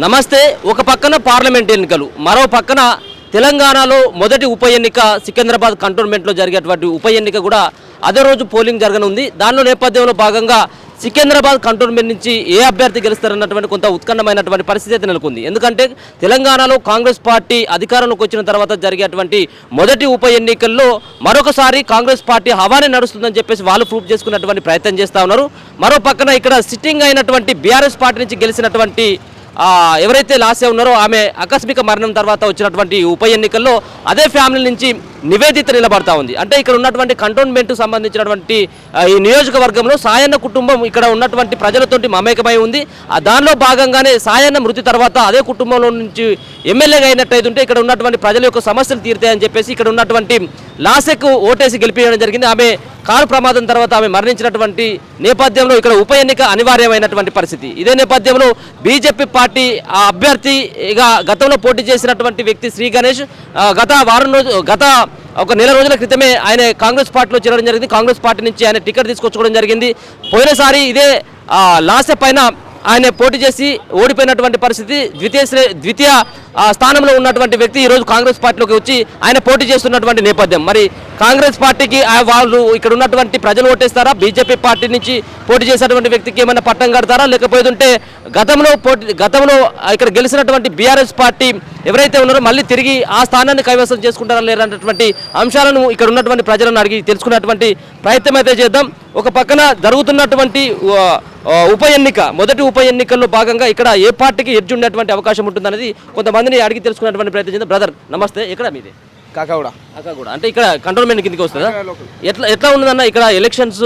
నమస్తే. ఒక పక్కన పార్లమెంట్ ఎన్నికలు, మరో పక్కన తెలంగాణలో మొదటి ఉప ఎన్నిక సికింద్రాబాద్ కంటోన్మెంట్లో జరిగేటువంటి ఉప ఎన్నిక కూడా అదే రోజు పోలింగ్ జరగనుంది. దానిలో నేపథ్యంలో భాగంగా సికింద్రాబాద్ కంటోన్మెంట్ నుంచి ఏ అభ్యర్థి గెలుస్తారన్నటువంటి కొంత ఉత్కంఠమైనటువంటి పరిస్థితి నెలకొంది. ఎందుకంటే తెలంగాణలో కాంగ్రెస్ పార్టీ అధికారంలోకి వచ్చిన తర్వాత జరిగేటువంటి మొదటి ఉప ఎన్నికల్లో మరొకసారి కాంగ్రెస్ పార్టీ హవానే నడుస్తుందని చెప్పేసి వాళ్ళు ప్రూఫ్ చేసుకున్నటువంటి ప్రయత్నం చేస్తూ ఉన్నారు. మరో పక్కన ఇక్కడ సిట్టింగ్ అయినటువంటి బీఆర్ఎస్ పార్టీ నుంచి గెలిచినటువంటి ఎవరైతే లాస్య ఉన్నారో ఆమె ఆకస్మిక మరణం తర్వాత వచ్చినటువంటి ఉప ఎన్నికల్లో అదే ఫ్యామిలీ నుంచి నివేదిత నిలబడతా ఉంది. అంటే ఇక్కడ ఉన్నటువంటి కంటోన్మెంట్ సంబంధించినటువంటి ఈ నియోజకవర్గంలో సాయన్న కుటుంబం ఇక్కడ ఉన్నటువంటి ప్రజలతోటి మమేకమై ఉంది. దానిలో భాగంగానే సాయన్న మృతి తర్వాత అదే కుటుంబంలో నుంచి ఎమ్మెల్యేగా అయినట్టయితుంటే ఇక్కడ ఉన్నటువంటి ప్రజల యొక్క సమస్యలు తీరుతాయని చెప్పేసి ఇక్కడ ఉన్నటువంటి లాస్యకు ఓటేసి గెలిపించడం జరిగింది. ఆమె కారు ప్రమాదం తర్వాత ఆమె మరణించినటువంటి నేపథ్యంలో ఇక్కడ ఉప ఎన్నిక అనివార్యమైనటువంటి పరిస్థితి. ఇదే నేపథ్యంలో బీజేపీ పార్టీ అభ్యర్థిగా గతంలో పోటీ చేసినటువంటి వ్యక్తి శ్రీ గణేష్ గత ఒక నెల రోజుల క్రితమే ఆయన కాంగ్రెస్ పార్టీలో చేరడం జరిగింది. కాంగ్రెస్ పార్టీ నుంచి ఆయన టికెట్ తీసుకొచ్చుకోవడం జరిగింది. పోయినసారి ఇదే లాస్య పైన ఆయన పోటీ చేసి ఓడిపోయినటువంటి పరిస్థితి. ద్వితీయ స్థానంలో ఉన్నటువంటి వ్యక్తి ఈరోజు కాంగ్రెస్ పార్టీలోకి వచ్చి ఆయన పోటీ చేస్తున్నటువంటి నేపథ్యం. మరి కాంగ్రెస్ పార్టీకి వాళ్ళు ఇక్కడ ఉన్నటువంటి ప్రజలు ఓటేస్తారా, బీజేపీ పార్టీ నుంచి పోటీ చేసినటువంటి వ్యక్తికి ఏమైనా పట్టం కడతారా, లేకపోతే గతంలో ఇక్కడ గెలిచినటువంటి బీఆర్ఎస్ పార్టీ ఎవరైతే ఉన్నారో మళ్ళీ తిరిగి ఆ స్థానాన్ని కైవసం చేసుకుంటారా లేదన్నటువంటి అంశాలను ఇక్కడ ఉన్నటువంటి ప్రజలను అడిగి తెలుసుకున్నటువంటి ప్రయత్నం అయితే చేద్దాం. ఒక పక్కన జరుగుతున్నటువంటి మొదటి ఉప ఎన్నికల్లో భాగంగా ఇక్కడ ఏ పార్టీకి ఎడ్జ్ ఉండేటువంటి అవకాశం ఉంటుందనేది కొంతమందిని అడిగి తెలుసుకున్నటువంటి ప్రయత్నం చేద్దాం. బ్రదర్ నమస్తే, ఎక్కడ మీది? కాకాగూడ అంటే ఇక్కడ కంటోన్మెంట్ కిందకి వస్తుందా? ఎట్లా ఉన్నదన్న ఇక్కడ ఎలక్షన్స్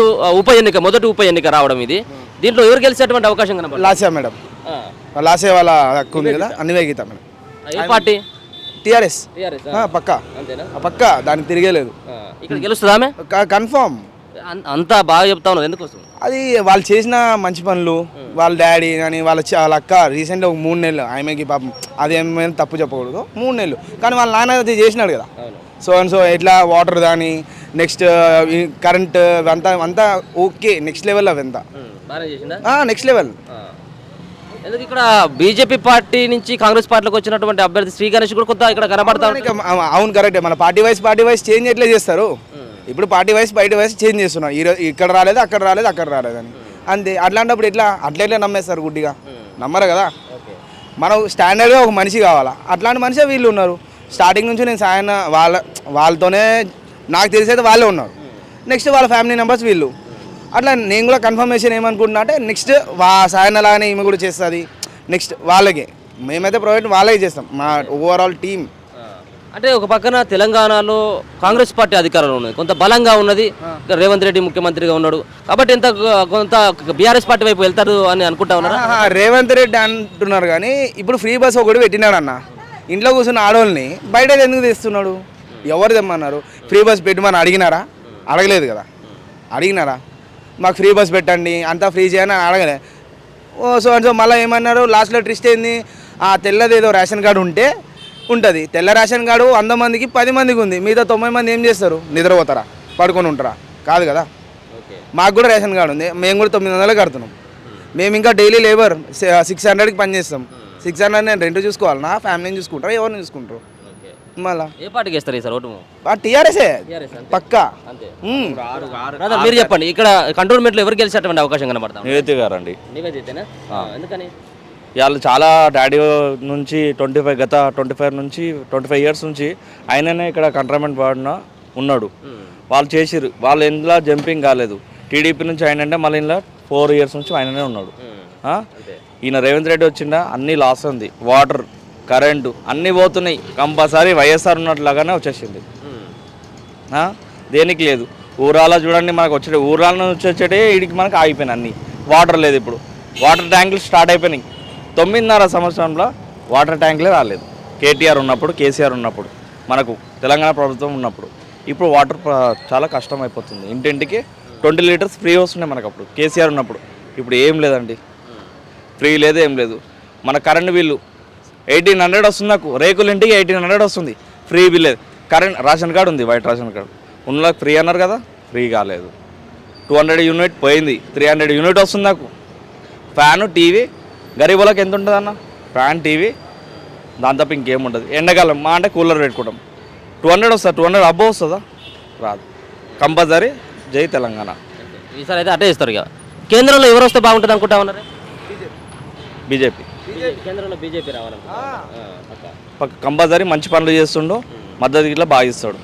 మొదటి ఉప ఎన్నిక రావడం ఇది, దీంట్లో ఎవరు గెలిచేటువంటి అవకాశం కనబడుతుంది? లాస్యా మేడం, లాస్యా వాళ్ళ హక్కు ఉంది కదా, నివేదిత మేడం. ఏ పార్టీ? టీఆర్ఎస్ పక్కా, పక్కా, దానికి తిరిగేలేదు. ఇక్కడ గెలుస్తుందా ఆమె? కన్ఫర్మ్. అంతా బాగా చెప్తా ఉన్నది, ఎందుకోసం? అది వాళ్ళు చేసిన మంచి పనులు, వాళ్ళ డాడీ కానీ వాళ్ళ అక్క రీసెంట్గా ఒక 3 నెలలు ఆమెకి పాపం అదేమైనా తప్పు చెప్పకూడదు, 3 నెలలు కానీ వాళ్ళ నాన్న అది చేసినాడు కదా. సో ఎట్లా వాటర్ కానీ నెక్స్ట్ కరెంట్ అంతా ఓకే, నెక్స్ట్ లెవెల్ అవంతా నెక్స్ట్ లెవెల్. ఎందుకు ఇక్కడ బీజేపీ పార్టీ నుంచి కాంగ్రెస్ పార్టీలోకి వచ్చినటువంటి అభ్యర్థి శ్రీ గణేష్ కూడా కొంత ఇక్కడ కనబడతా? అవును, కరెక్టే. మన పార్టీ వైస్ చేంజ్ ఎట్లా చేస్తారు? ఇప్పుడు పార్టీ వైస్ బయట వైస్ చేంజ్ చేస్తున్నారు. ఇక్కడ రాలేదు, అక్కడ రాలేదని అంతే. అట్లాంటప్పుడు అట్లా నమ్మేస్తారు? గుడ్డిగా నమ్మరు కదా. మనం స్టాండర్డ్గా ఒక మనిషి కావాలా, అట్లాంటి మనిషి వీళ్ళు ఉన్నారు. స్టార్టింగ్ నుంచి నేను సాయన్న వాళ్ళతోనే నాకు తెలిసైతే వాళ్ళే ఉన్నారు. నెక్స్ట్ వాళ్ళ ఫ్యామిలీ మెంబర్స్ వీళ్ళు. అట్లా నేను కూడా కన్ఫర్మేషన్ ఏమనుకుంటున్నా అంటే నెక్స్ట్ సాయన్న లాగానే ఈమె కూడా చేస్తుంది. నెక్స్ట్ వాళ్ళకే మేమైతే ప్రొవైడ్ వాళ్ళకే చేస్తాం, మా ఓవరాల్ టీమ్. అంటే ఒక పక్కన తెలంగాణలో కాంగ్రెస్ పార్టీ అధికారంలో ఉన్నది, కొంత బలంగా ఉన్నది. రేవంత్ రెడ్డి ముఖ్యమంత్రిగా ఉన్నాడు కాబట్టి కొంత బీఆర్ఎస్ పార్టీ వైపు వెళ్తారు అని అనుకుంటా ఉన్నారు. రేవంత్ రెడ్డి అంటున్నారు కానీ ఇప్పుడు ఫ్రీ బస్ ఒకటి పెట్టినాడు అన్న. ఇంట్లో కూర్చున్న ఆడవాళ్ళని బయట ఎందుకు తెస్తున్నాడు? ఎవరు తెమ్మన్నారు? ఫ్రీ బస్ పెట్టమని అడిగినారా? అడగలేదు కదా. అడిగినారా మాకు ఫ్రీ బస్ పెట్టండి, అంతా ఫ్రీ చేయని అడగలే. సో మళ్ళీ ఏమన్నారు లాస్ట్లో ట్విస్ట్ ఏంది? తెల్లది ఏదో రేషన్ కార్డు ఉంటుంది. తెల్ల రేషన్ కార్డు 100 మందికి 10 మందికి ఉంది, మిగతా 90 మంది ఏం చేస్తారు? నిద్రపోతారా, పడుకొని ఉంటారా? కాదు కదా. మాకు కూడా రేషన్ కార్డు ఉంది, మేము కూడా 900 కడుతున్నాం. మేము ఇంకా డైలీ లేబర్ 600కి పని చేస్తాం. 600 నేను రెంట్ చూసుకోవాలి, నా ఫ్యామిలీని చూసుకుంటారా, ఎవరిని చూసుకుంటారు? మళ్ళీ ఏ పార్టీకి వేస్తారు ఈసారి ఓటు? టీఆర్ఎస్ఏ పక్కా. మీరు చెప్పండి, ఇక్కడ కంటోన్మెంట్లో ఎవరు గెలిచేటువంటి అవకాశం కనబడతాం? నివేదిత గారు అండి. నివేదితేనా? ఎందుకని? వాళ్ళు చాలా డాడీ నుంచి 25 ఇయర్స్ నుంచి ఆయననే ఇక్కడ కంటోన్మెంట్ వాడిన ఉన్నాడు. వాళ్ళు చేసిరు, వాళ్ళు ఇందులో జంపింగ్ కాలేదు. టీడీపీ నుంచి ఆయన అంటే మళ్ళీ ఇందులో 4 ఇయర్స్ నుంచి ఆయననే ఉన్నాడు. ఈయన రేవంత్ రెడ్డి వచ్చిందా అన్నీ లాస్ ఉంది. వాటర్, కరెంటు అన్నీ పోతున్నాయి. కంపల్సరీ వైఎస్ఆర్ ఉన్నట్లాగానే వచ్చేసింది. దేనికి లేదు. ఊరాల చూడండి, మనకు ఊరాల నుంచి వచ్చేటే వీడికి మనకు ఆగిపోయినాయి అన్నీ. వాటర్ లేదు. ఇప్పుడు వాటర్ ట్యాంకులు స్టార్ట్ అయిపోయినాయి. 9.5 సంవత్సరంలో వాటర్ ట్యాంకులే రాలేదు. కేటీఆర్ ఉన్నప్పుడు, కేసీఆర్ ఉన్నప్పుడు, మనకు తెలంగాణ ప్రభుత్వం ఉన్నప్పుడు. ఇప్పుడు వాటర్ చాలా కష్టం అయిపోతుంది. ఇంటింటికి 20 లీటర్స్ ఫ్రీ వస్తున్నాయి మనకు అప్పుడు కేసీఆర్ ఉన్నప్పుడు. ఇప్పుడు ఏం లేదండి, ఫ్రీ లేదు, ఏం లేదు. మన కరెంట్ బిల్లు 1800 వస్తుంది నాకు. రేకుల ఇంటికి 1800 వస్తుంది, ఫ్రీ బిల్ లేదు. కరెంట్ రేషన్ కార్డు ఉంది, వైట్ రేషన్ కార్డు ఉన్నలకు ఫ్రీ అన్నారు కదా, ఫ్రీ కాలేదు. 200 యూనిట్ పోయింది, 300 యూనిట్ వస్తుంది నాకు. ఫ్యాను, టీవీ గరీబులకు ఎంత ఉంటుంది అన్న? ఫ్యాన్ టీవీ దాని తప్ప ఇంకేం ఉండదు. ఎండాకాలం మా అంటే కూలర్ పెట్టుకుంటాం. 200 వస్తుంది, 200 అబ్బో వస్తుందా? రాదు. కంపల్సరీ జై తెలంగాణ. ఈసారి అయితే అటే ఇస్తారు. ఇక కేంద్రంలో ఎవరు వస్తే బాగుంటుంది అనుకుంటా ఉన్నారు? బీజేపీ కేంద్రంలో బీజేపీ రావాలి. కంపల్సరీ మంచి పనులు చేస్తుండు, మద్దతు ఇట్లా బాగా ఇస్తాడు.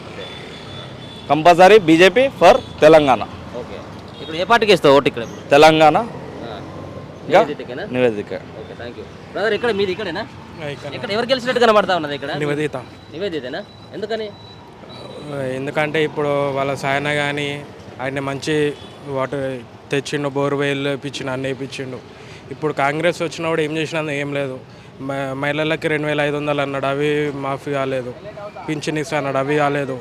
Compulsory BJP for Telangana. Okay, ఇప్పుడు ఏ పార్టీకి ఇస్తావు ఓటు ఇక్కడ? తెలంగాణ ఇంకా నివేదికనా? నివేదిక. Okay, thank you brother. ఇక్కడ మీది ఇక్కడేనా? ఇక్కడ ఎవరు గెలిచినట్టు కనబడతా ఉన్నది ఇక్కడ? నివేదితేనా? ఎందుకని? ఎందుకంటే ఇప్పుడు వాళ్ళ సాయన కానీ ఆయన మంచి వాటర్ తెచ్చిండు, బోర్వెల్ ఇప్పించిండు, అన్నీ ఇప్పించిండు. ఇప్పుడు కాంగ్రెస్ వచ్చినప్పుడు ఏం చేసినా ఏం లేదు. మహిళలకి 2500 అన్నాడు, అవి మాఫీ కాలేదు. పింఛన్ ఇస్తా అన్నాడు, అవి కాలేదు.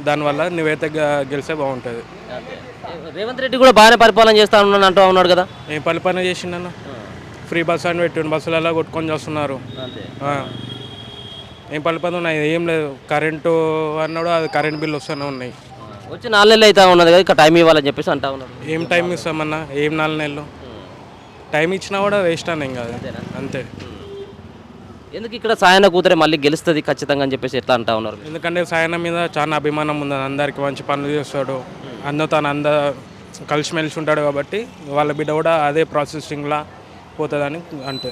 దానివల్ల నివేదిత గెలిస్తే బాగుంటుంది. రేవంత్ రెడ్డి కూడా బాగానే పరిపాలన చేస్తా ఉన్నాను అంటూ ఉన్నాడు కదా? ఏం పరిపాలన చేసిండన్న? ఫ్రీ బస్ అని పెట్టిండు, బస్సులలో కొట్టుకొని చేస్తున్నారు. ఏం పరిపాలన ఉన్నాయి? ఏం లేదు. కరెంటు అన్నాడు, అది కరెంట్ బిల్ వస్తూనే ఉన్నాయి. వచ్చి 4 నెలలు అయితే ఉన్నది కదా, ఇక్కడ టైం ఇవ్వాలని చెప్పేసి అంటా ఉన్నాడు. ఏం టైం ఇస్తామన్నా? ఏం 4 నెలలు టైం ఇచ్చినా కూడా వేస్ట్ అన్నాం కదా. అంతే. ఎందుకు ఇక్కడ సాయన కూతురే మళ్ళీ గెలుస్తుంది ఖచ్చితంగా అని చెప్పేసి ఎట్లా అంటా ఉన్నారు? ఎందుకంటే సాయన మీద చాలా అభిమానం ఉంది, అందరికి మంచి పనులు చేస్తాడు, తను కలిసిమెలిసి ఉంటాడు కాబట్టి వాళ్ళ బిడ్డ కూడా అదే ప్రాసెసింగ్లా పోతుందని అంతే.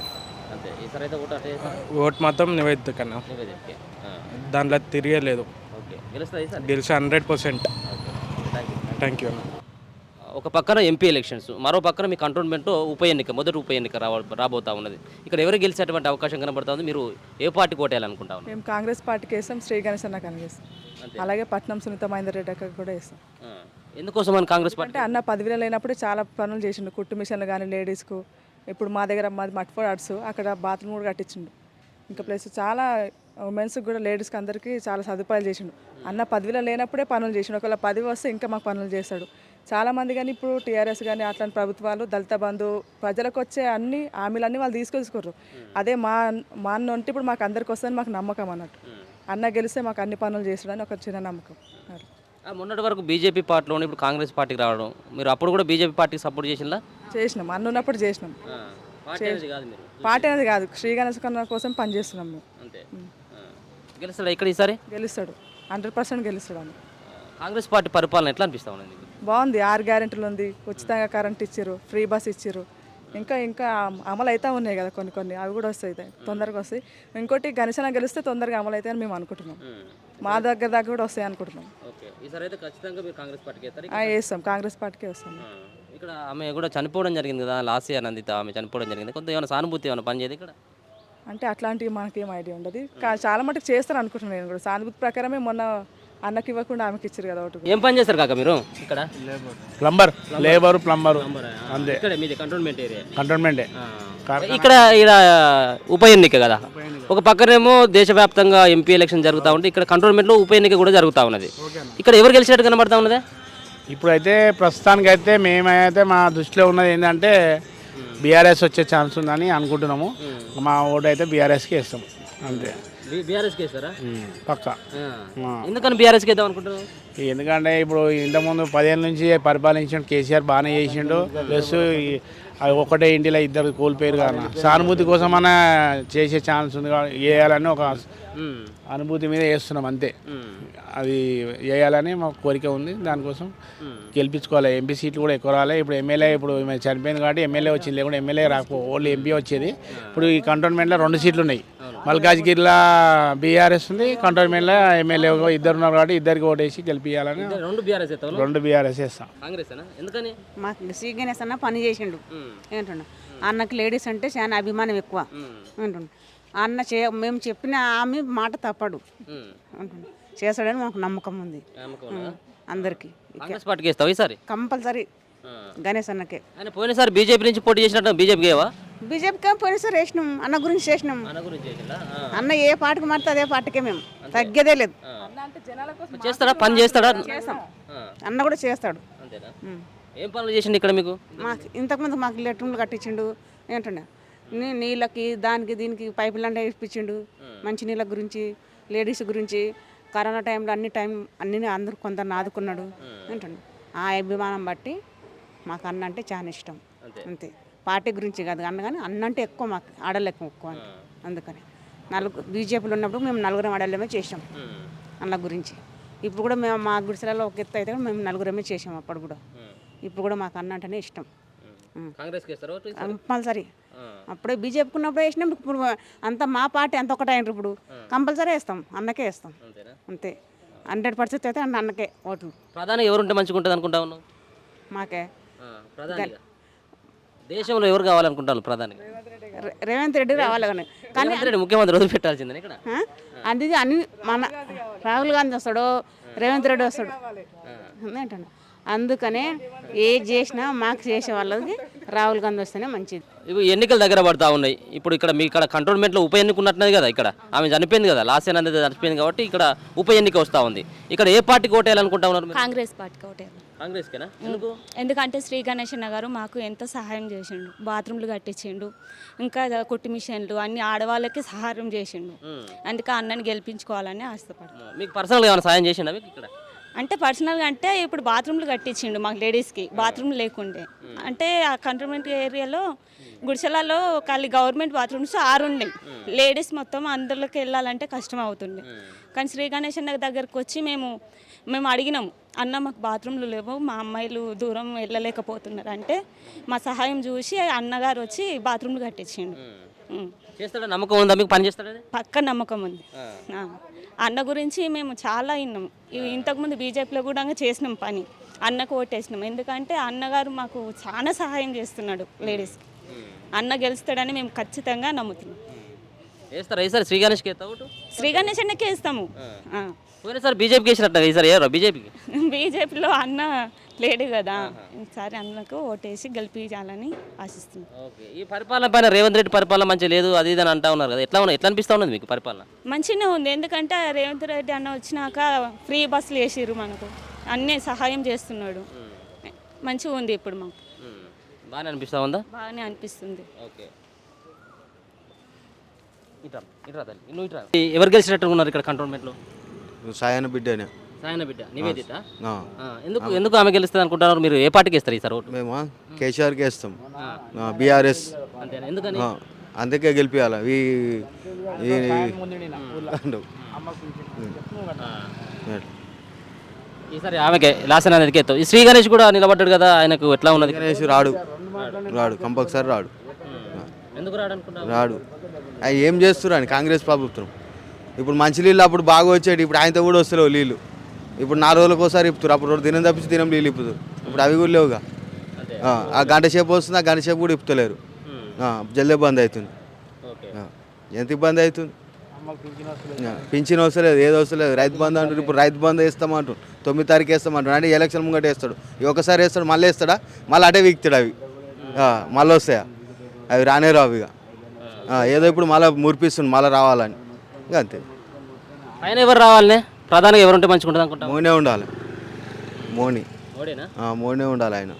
అంతే. ఈసారి అయితే ఓటు మాత్రం నివేదిత కన్నా దాంట్లో తిరిగేలేదు. గెలిచి 100%. థ్యాంక్ యూ అన్న. ఒక పక్కన ఎంపీ ఎలక్షన్స్, మరో పక్కన మీ కంటోన్మెంట్లో ఉప ఎన్నిక, మొదటి ఉప ఎన్నిక రాబోతా ఉన్నది. ఇక్కడ ఎవరు గెలిచేటువంటి అవకాశం కనబడతా ఉంది? మీరు ఏ పార్టీ కోటేయాలనుకుంటా ఉన్నారు? మేము కాంగ్రెస్ పార్టీకి వేస్తాం, శ్రీ గణేష్ అన్న కనిపిస్తాం. అలాగే పట్నం సునీత మహేందర్ రెడ్డి అక్క కూడా వేస్తాం. ఎందుకోసం అని కాంగ్రెస్ పార్టీ అంటే అన్న 10,000 లేనప్పుడు చాలా పనులు చేసిండు, కుట్టు మిషన్లు కానీ లేడీస్కు. ఇప్పుడు మా దగ్గర మాది మట్ఫోర్డ్ ఆర్ట్స్, అక్కడ బాత్రూమ్ కూడా కట్టించిండు. ఇంకా ప్లస్ చాలా ఉమెన్స్కి కూడా లేడీస్కి అందరికీ చాలా సదుపాయాలు చేసిండు. అన్న 10,000 లేనప్పుడే పనులు చేసిండు. ఒకవేళ 10 వస్తే ఇంకా మాకు పనులు చేస్తాడు. చాలామంది కానీ ఇప్పుడు టీఆర్ఎస్ కానీ అట్లాంటి ప్రభుత్వాలు దళిత బంధు ప్రజలకు వచ్చే అన్ని హామీలన్నీ వాళ్ళు తీసుకొచ్చుకోరు. అదే మా అన్న ఉంటే ఇప్పుడు మాకు అందరికి వస్తుందని మాకు నమ్మకం అన్నట్టు. అన్న గెలిస్తే మాకు అన్ని పనులు చేస్తాడని ఒక చిన్న నమ్మకం. మొన్నటి వరకు బీజేపీ పార్టీలోనే, ఇప్పుడు కాంగ్రెస్ పార్టీకి రావడం, మీరు అప్పుడు కూడా బీజేపీ పార్టీకి సపోర్ట్ చేసిందా? చేసినాం, అన్న ఉన్నప్పుడు చేసినాం. పార్టీ అనేది కాదు, శ్రీ గణేష్ కన్నా కోసం పనిచేస్తున్నాం మేము. అంతే. గెలుస్తాడా ఇక్కడ ఈసారి? గెలుస్తాడు, 100% గెలుస్తాడు అన్న. కాంగ్రెస్ పార్టీ పరిపాలన ఎట్లా అనిపిస్తా ఉన్నది? బాగుంది. 6 గ్యారెంటీలు ఉంది, ఉచితంగా కరెంట్ ఇచ్చారు, ఫ్రీ బస్ ఇచ్చారు. ఇంకా అమలు అయితే ఉన్నాయి కదా కొన్ని, అవి కూడా వస్తాయి, తొందరగా వస్తాయి. ఇంకోటి గణేశన గెలిస్తే తొందరగా అమలు అవుతాయని మేము అనుకుంటున్నాం. మా దగ్గర కూడా వస్తాయి అనుకుంటున్నాం. వేస్తాం, కాంగ్రెస్ పార్టీకే వస్తాం. ఇక్కడ ఆమె కూడా చనిపోవడం జరిగింది కదా, లాస్య నందిత, ఆమె చనిపోవడం జరిగింది. కొంత ఏమైనా సానుభూతి ఏమైనా పనిచేయదు ఇక్కడ? అంటే అట్లాంటివి మనకేం ఐడియా ఉండదు. చాలా మటుకు చేస్తారు అనుకుంటున్నాను నేను కూడా. సానుభూతి ప్రకారమే మొన్న అన్నకి ఇవ్వకుండా ఆమెకి ఇచ్చారు కదా ఓటు. ఏం పని చేస్తారు కాక మీరు ఇక్కడ? లేబర్ ప్లంబర్ అంతే. ఇక్కడ మీది కంటోన్మెంట్ ఏరియా? కంటోన్మెంటే. ఇక్కడ ఉప ఎన్నిక కదా, ఒక పక్కనేమో దేశవ్యాప్తంగా ఎంపీ ఎలక్షన్ జరుగుతూ ఉంటే ఇక్కడ కంటోన్మెంట్లో ఉప ఎన్నిక కూడా జరుగుతూ ఉన్నది. ఇక్కడ ఎవరు గెలిచినట్టు కనబడతా ఉన్నది? ఇప్పుడైతే ప్రస్తుతానికైతే మేమైతే మా దృష్టిలో ఉన్నది ఏంటంటే బీఆర్ఎస్ వచ్చే ఛాన్స్ ఉందని అనుకుంటున్నాము. మా ఓటు అయితే బీఆర్ఎస్కి వేస్తాం అంతే. బీఆర్ఎస్కి వేస్తారా? పక్కా. ఎందుకని బీఆర్ఎస్కి వేద్దాం అనుకుంటున్నాం? ఎందుకంటే ఇప్పుడు ఇంతకుముందు 10 ఏళ్ళ నుంచి పరిపాలించిన కేసీఆర్ బాగానే చేసిండు. ప్లస్ ఒకటే ఇంటిలో 2 కోల్పోయారు కానీ సానుభూతి కోసం అన్న చేసే ఛాన్స్ ఉంది, వేయాలని ఒక అనుభూతి మీద వేస్తున్నాం అంతే. అది వేయాలని మా కోరిక ఉంది, దానికోసం గెలిపించుకోవాలి. ఎంపీ సీట్లు కూడా ఎక్కువ రాలే. ఇప్పుడు ఎమ్మెల్యే, ఇప్పుడు చనిపోయింది కాబట్టి ఎమ్మెల్యే వచ్చింది, లేకుండా ఎమ్మెల్యే రాకపో ఓన్లీ ఎంపీ వచ్చేది. ఇప్పుడు ఈ కంటోన్మెంట్లో 2 సీట్లు ఉన్నాయి. మల్కాజ్గిరిలో బీఆర్ఎస్ ఉంది, కంటోన్మెంట్లో ఎమ్మెల్యే 2 ఉన్నారు కాబట్టి 2కి ఓటేసి గెలిపించాలని 2 బీఆర్ఎస్ వేస్తాం. ఎందుకని? మాకు శ్రీ గణేష్ అన్న పని చేసిండు ఏంటండి. అన్నకి లేడీస్ అంటే చాలా అభిమానం ఎక్కువ ఏంటండి. అన్న మేము చెప్పిన ఆమె మాట తప్పడు అంటుండే, చేస్తాడని మాకు నమ్మకం ఉంది అందరికి. కంపల్సరీ గణేష్ అన్నకే. పోయినసారి బీజేపీ నుంచి పోటీ చేసినట్టు బీజేపీకి పోయినసారి వేసినాం, అన్న గురించి చేసినాం. అన్న ఏ పార్టీకి మారితే అదే పార్టీకే, మేము తగ్గేదే లేదు. చేస్తాడా? పని చేస్తాడా? అన్న కూడా చేస్తాడు. ఏం పనులు చేసిండు ఇక్కడ మీకు? మాకు ఇంతకుముందు మాకు లెట్రూమ్లు కట్టించిండు ఏంటండి. నీళ్ళకి దానికి దీనికి పైపులు అంటే ఇప్పించిండు. మంచి నీళ్ళ గురించి, లేడీస్ గురించి, కరోనా టైంలో అన్ని అందరూ కొందరు ఆదుకున్నాడు ఏంటండి. ఆ అభిమానం బట్టి మాకు అన్న అంటే చాలా ఇష్టం అంతే. పార్టీ గురించి కాదు అన్న కానీ అన్న అంటే ఎక్కువ మాకు ఆడలు ఎక్కువ అని అందుకని బీజేపీలో ఉన్నప్పుడు మేము నలుగురం ఆడలేమే చేసాం అన్న గురించి. ఇప్పుడు కూడా మేము మా గుడిసెలలో ఒక ఎత్తు అయితే మేము నలుగురమే చేసాం అప్పుడు కూడా. ఇప్పుడు కూడా మాకు అన్న అంటేనే ఇష్టం. కంపల్సరీ అప్పుడే బీజేపీకి ఉన్నప్పుడు వేసినాం. ఇప్పుడు అంతా మా పార్టీ అంత ఒకటే అయినారు. ఇప్పుడు కంపల్సరీ వేస్తాం, అన్నకే వేస్తాం అంతే. 100% అయితే అన్నకే ఓట్లు. ప్రధాని ఎవరుంటే మంచిగా ఉంటుంది అనుకుంటా ఉన్నావు? మాకే దేశంలో ఎవరు కావాలనుకుంటాను ప్రధాని? రేవంత్ రెడ్డి రావాలి కానీ ముఖ్యమంత్రి రోజు పెట్టాల్సిందే ఇక్కడ. అది అన్ని మన రాహుల్ గాంధీ వస్తాడు, రేవంత్ రెడ్డి వస్తాడు ఏంటంటే అందుకనే ఏది చేసినా మాకు చేసే వాళ్ళకి రాహుల్ గాంధీ వస్తేనే మంచిది. ఇవి ఎన్నికలు దగ్గర పడతా ఉన్నాయి. ఇప్పుడు ఇక్కడ మీ ఇక్కడ కంటోన్మెంట్లో ఉప ఎన్నిక ఉన్నట్టున్నది కదా. ఇక్కడ ఆమె చనిపోయింది కదా, లాస్ట్ ఇయర్ అనేది చనిపోయింది కాబట్టి ఇక్కడ ఉప ఎన్నిక వస్తూ ఉంది. ఇక్కడ ఏ పార్టీకి ఓటేయాలనుకుంటా ఉన్నారు? కాంగ్రెస్ పార్టీకి ఓటేయాలి. కాంగ్రెస్కేనా? ఎందుకు? ఎందుకంటే శ్రీ గణేశన్న గారు మాకు ఎంతో సహాయం చేసిండు, బాత్రూమ్లు కట్టించిండు, ఇంకా కుట్టు మిషన్లు అన్ని ఆడవాళ్ళకి సహాయం చేసిండు. అందుకే అన్నని గెలిపించుకోవాలని ఆశపడుతున్నాను. మీకు పర్సనల్గా ఏమైనా సాయం చేసిండా మీకు ఇక్కడ? అంటే పర్సనల్గా అంటే ఇప్పుడు బాత్రూమ్లు కట్టించిండు మాకు లేడీస్కి, బాత్రూమ్ లేకుండే. అంటే ఆ కంటోన్మెంట్ ఏరియాలో గుడిసెలలో ఖాళీ గవర్నమెంట్ బాత్రూమ్స్ 6 ఉన్నాయి. లేడీస్ మొత్తం అందులోకి వెళ్ళాలంటే కష్టం అవుతుండే. కానీ శ్రీ గణేశన్న దగ్గరకు వచ్చి మేము అడిగినాము, అన్న మాకు బాత్రూమ్లు లేవు, మా అమ్మాయిలు దూరం వెళ్ళలేకపోతున్నారు అంటే మా సహాయం చూసి అన్నగారు వచ్చి బాత్రూమ్లు కట్టించిండు. చేస్తాడా? నమ్మకం ఉందా మీకు? పని చేస్తాడా? పక్క నమ్మకం ఉంది. అన్న గురించి మేము చాలా విన్నాం. ఇంతకుముందు బీజేపీలో కూడా చేసినాం పని, అన్నకు ఓటేసినాం. ఎందుకంటే అన్నగారు మాకు చాలా సహాయం చేస్తున్నాడు లేడీస్కి. అన్న గెలుస్తాడని మేము ఖచ్చితంగా నమ్ముతున్నాం. వేస్తారా ఈసారి శ్రీ గణేష్కి? శ్రీ గణేష్ అన్నకే వేస్తాము. పోయినసారి బీజేపీకి వేసినట్టు ఈసారి ఏరో బీజేపీకి? బీజేపీలో అన్న లేడు కదా, ఈసారి అన్నకు ఓటేసి గెలిపించాలని ఆశిస్తున్నాం. ఓకే. ఈ పరిపాలన పైన రేవంత్ రెడ్డి పరిపాలన మంచిగా లేదు అది ఇది అని అంటా ఉన్నారు కదా, ఎట్లా అనిపిస్తూ ఉన్నది మీకు పరిపాలన? మంచిగానే ఉంది. ఎందుకంటే రేవంత్ రెడ్డి అన్న వచ్చినాక ఫ్రీ బస్సులు వేసిర్రు, మనకు అన్నీ సహాయం చేస్తున్నాడు. మంచిగా ఉంది ఇప్పుడు మాకు. బాగానే అనిపిస్తూ ఉందా? బాగానే అనిపిస్తుంది. ఓకే. ఎవరు గెలిచినట్టు ఉన్నారు ఇక్కడ కంటోన్మెంట్లో? సాయన బిడ్డనే. సాయన బిడ్డ నివేదిత. ఎందుకు ఆమె గెలుస్తుంది అనుకుంటున్నారు? మీరు ఏ పార్టీకి ఇస్తారు ఈసారి ఓటు? మేము కేసీఆర్కి వేస్తాం, బీఆర్ఎస్. అంతేనా? ఎందుకని? అందుకే గెలిపించాలి. ఈసారి ఆమెకే లాస్ట్ అనేది ఎత్తాం. ఈ శ్రీ గణేష్ కూడా నిలబడ్డాడు కదా, ఆయనకు ఎట్లా ఉన్నది? గణేష్ రాడు కంపల్సరీ రాడు. ఎందుకు రాడు. అవి ఏం చేస్తున్నారు అని కాంగ్రెస్ ప్రభుత్వం. ఇప్పుడు మంచి నీళ్ళు అప్పుడు బాగా వచ్చేటి, ఇప్పుడు ఆయనతో కూడా వస్తలేవు నీళ్ళు. ఇప్పుడు 4 రోజులకు ఒకసారి ఇప్పుతారు, అప్పుడు దినం తప్పించి దినం నీళ్ళు ఇప్పుతారు. ఇప్పుడు అవి కూడా లేవుగా. ఆ గంట సేపు వస్తుంది, ఆ గంట సేపు కూడా ఇప్పుతలేరు. జల్దీ బంద్ అవుతుంది. ఎంత ఇబ్బంది అవుతుంది. పింఛన్ వస్తలేదు, ఏదో వస్తలేదు. రైతు బంధు అంటారు, ఇప్పుడు రైతు బంధు వేస్తామంటారు, 9 తారీఖు వేస్తామంటారు. అంటే ఎలక్షన్ ముంగట వేస్తాడు, ఒకసారి వేస్తాడు, మళ్ళీ వేస్తాడా, మళ్ళీ అటే వీక్తాడు. అవి మళ్ళీ వస్తాయా? అవి రానే రావు ఇక. ఏదో ఇప్పుడు మళ్ళీ మురిపిస్తుంది మళ్ళీ రావాలని, ఇంకా అంతే. ఆయన ఎవరు రావాలనే? ప్రధానంగా ఎవరుంటే మంచిగా ఉంటుంది అనుకుంటా? మోనే ఉండాలి. మోనే ఉండాలి ఆయన.